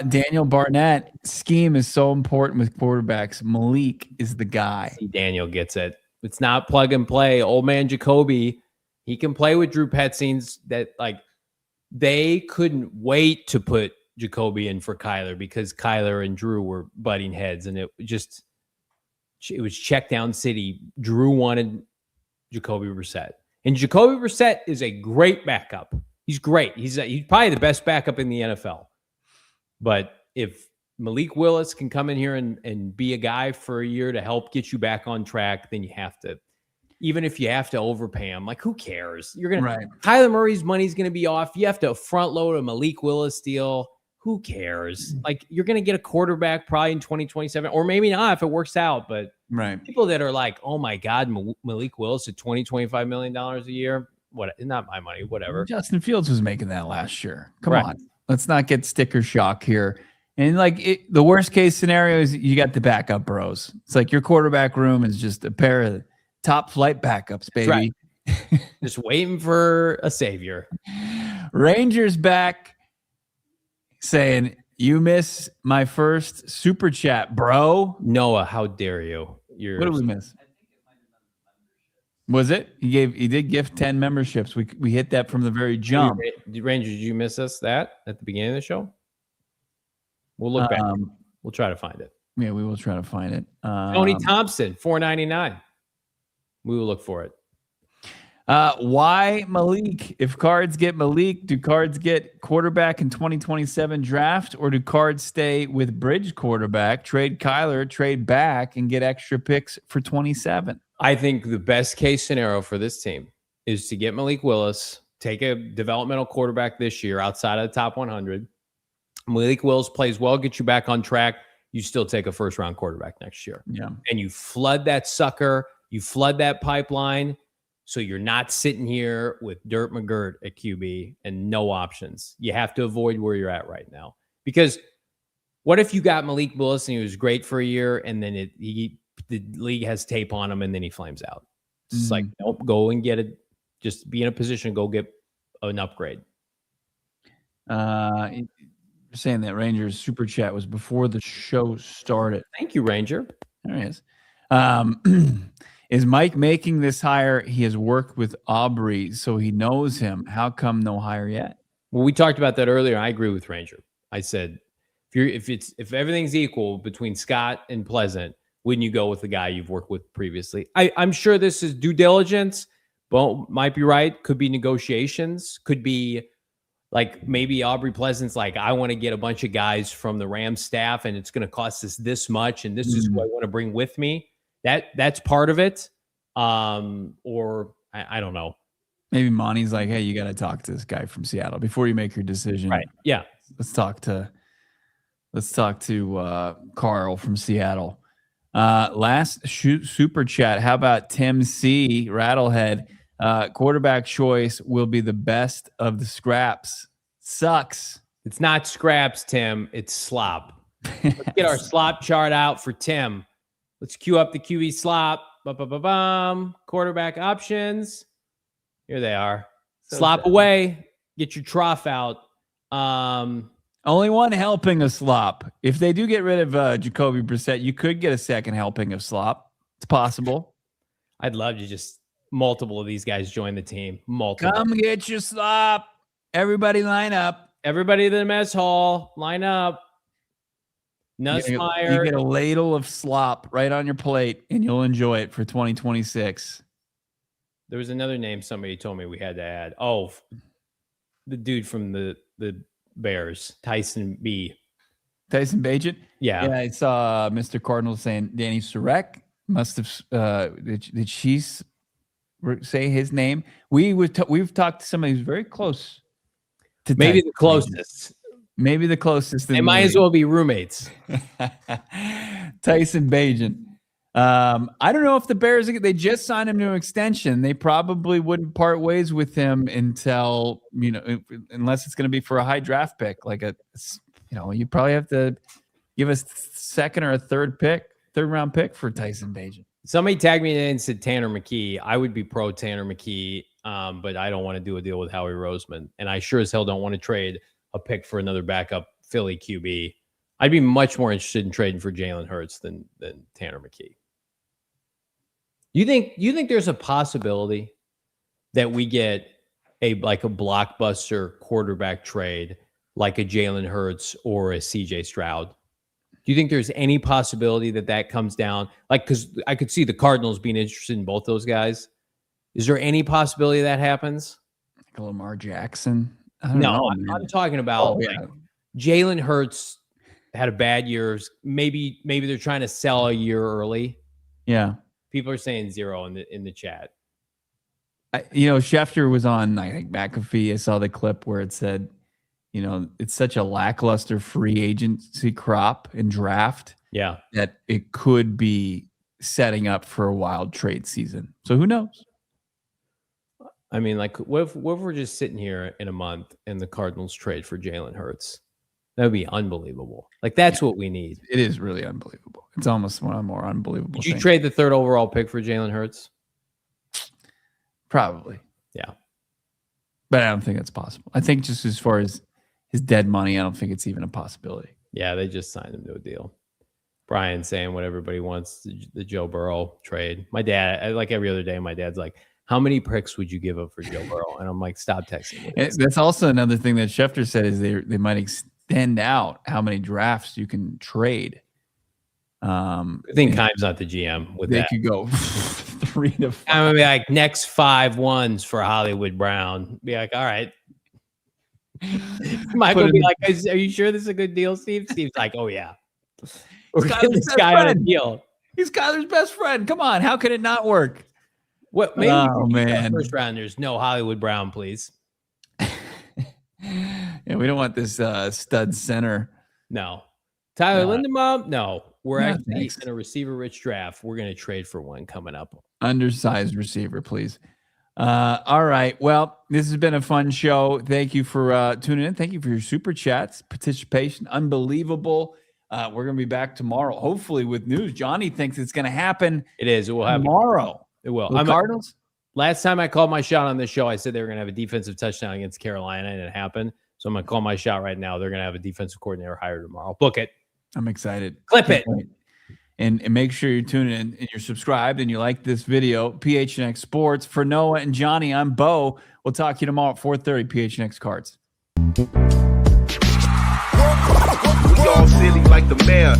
Daniel Barnett? Scheme is so important with quarterbacks. Malik is the guy. See, Daniel gets it. It's not plug and play. Old man Jacoby, he can play with Drew Petzings. That like they couldn't wait to put Jacoby in for Kyler because Kyler and Drew were butting heads, and it was check down city. Drew wanted Jacoby Brissett, and Jacoby Brissett is a great backup. He's great. He's probably the best backup in the NFL. But if Malik Willis can come in here and be a guy for a year to help get you back on track, then you have to, even if you have to overpay him, like who cares? You're gonna Kyler Murray's money's gonna be off. You have to front load a Malik Willis deal. Who cares? Like you're gonna get a quarterback probably in 2027, or maybe not if it works out. But people that are like, oh my God, Malik Willis at $20-25 million a year. What? Not my money. Whatever. Justin Fields was making that last year. Come on, let's not get sticker shock here. And like the worst case scenario is you got the backup bros. It's like your quarterback room is just a pair of top flight backups, baby. Just waiting for a savior. Rangers back saying you miss my first super chat, bro. Noah, how dare you? What did we miss? Was it? He did gift 10 memberships. We hit that from the very jump. Rangers, did you miss that at the beginning of the show? We'll look back. We'll try to find it. Yeah, we will try to find it. Tony Thompson, $4.99. We will look for it. Why Malik? If Cards get Malik, do Cards get quarterback in 2027 draft, or do Cards stay with bridge quarterback, trade Kyler, trade back, and get extra picks for 27? I think the best case scenario for this team is to get Malik Willis, take a developmental quarterback this year outside of the top 100. Malik Willis plays well, get you back on track. You still take a first-round quarterback next year. Yeah. And you flood that sucker. You flood that pipeline. So you're not sitting here with Dirt McGirt at QB and no options. You have to avoid where you're at right now. Because what if you got Malik Willis and he was great for a year and then the league has tape on him and then he flames out? It's like, nope, go and get it. Just be in a position, go get an upgrade. You're saying that Rangers super chat was before the show started. Thank you, Ranger. There he is. Is Mike making this hire? He has worked with Aubrey, so he knows him. How come no hire yet? Well, we talked about that earlier. I agree with Ranger. I said, if everything's equal between Scott and Pleasant, wouldn't you go with the guy you've worked with previously? I'm sure this is due diligence, but might be right. Could be negotiations. Could be like maybe Aubrey Pleasant's like, I want to get a bunch of guys from the Rams staff, and it's going to cost us this much, and this is who I want to bring with me. That's part of it. Or I don't know. Maybe Monty's like, hey, you got to talk to this guy from Seattle before you make your decision. Right. Yeah. Let's talk to Karl from Seattle. Last super chat. How about Tim C. Rattlehead? Quarterback choice will be the best of the scraps. Sucks. It's not scraps, Tim. It's slop. Let's get our slop chart out for Tim. Let's cue up the QB slop. Quarterback options. Here they are. So Slop sad. away. Get your trough out. Only one helping of slop. If they do get rid of Jacoby Brissett, you could get a second helping of slop. It's possible. I'd love to just multiple of these guys join the team. Multiple. Come get your slop. Everybody line up. Everybody in the mess hall, line up. Nussmeier. You get a ladle of slop right on your plate, and you'll enjoy it for 2026. There was another name somebody told me we had to add. Oh, the dude from the Bears, Tyson Bagent? Yeah. I saw Mr. Cardinal saying Danny Surek must have did she say his name? We've talked to somebody who's very close to maybe Tyson the closest. Bagent. Maybe the closest. They might as well be roommates. Tyson Bagent. I don't know if the Bears, they just signed him to an extension. They probably wouldn't part ways with him until, unless it's going to be for a high draft pick. You probably have to give us second or a third round pick for Tyson Bagent. Somebody tagged me in and said Tanner McKee. I would be pro Tanner McKee, but I don't want to do a deal with Howie Roseman. And I sure as hell don't want to trade a pick for another backup Philly QB. I'd be much more interested in trading for Jalen Hurts than Tanner McKee. You think there's a possibility that we get a blockbuster quarterback trade like a Jalen Hurts or a CJ Stroud? Do you think there's any possibility that comes down? Because I could see the Cardinals being interested in both those guys. Is there any possibility that happens? Like a Lamar Jackson? I'm talking about Jalen Hurts had a bad year. Maybe they're trying to sell a year early. Yeah. People are saying 0 in the chat. Schefter was on, I think, McAfee. I saw the clip where it said, it's such a lackluster free agency crop and draft. Yeah. That it could be setting up for a wild trade season. So who knows? I mean, what if we're just sitting here in a month and the Cardinals trade for Jalen Hurts? That would be unbelievable. That's what we need. It is really unbelievable. It's almost one of the more unbelievable Did you things. trade the 3rd overall pick for Jalen Hurts? Probably. Yeah. But I don't think that's possible. I think just as far as his dead money, I don't think it's even a possibility. Yeah, they just signed him to a deal. Brian saying what everybody wants, the Joe Burrow trade. My dad, like every other day, my dad's like, how many pricks would you give up for Joe Burrow? And I'm like, stop texting me. That's also another thing that Schefter said is they might extend out how many drafts you can trade. I think Keim's not the GM with that. They could go 3 to 5. I'm going to be like, next 5 ones for Hollywood Brown. Be like, all right. Michael will be like, are you sure this is a good deal, Steve? Steve's like, oh, yeah. We're getting this guy on a deal. He's Kyler's best friend. Come on. How could it not work? What? Maybe man. First rounders. No Hollywood Brown, please. Yeah, we don't want this stud center. No. Tyler Linderbaum? No. We're No, actually thanks. in a receiver-rich draft. We're going to trade for one coming up. Undersized receiver, please. All right. Well, this has been a fun show. Thank you for tuning in. Thank you for your super chats, participation. Unbelievable. We're going to be back tomorrow, hopefully with news. Johnny thinks it's going to happen. It is. It will happen tomorrow. It will. The Cardinals? Last time I called my shot on this show, I said they were going to have a defensive touchdown against Carolina, and it happened. So I'm going to call my shot right now. They're going to have a defensive coordinator hired tomorrow. Book it. I'm excited. Clip it. And make sure you're tuning in and you're subscribed and you like this video. PHNX Sports. For Noah and Johnny, I'm Bo. We'll talk to you tomorrow at 4:30. PHNX Cards. We all silly like the mayor.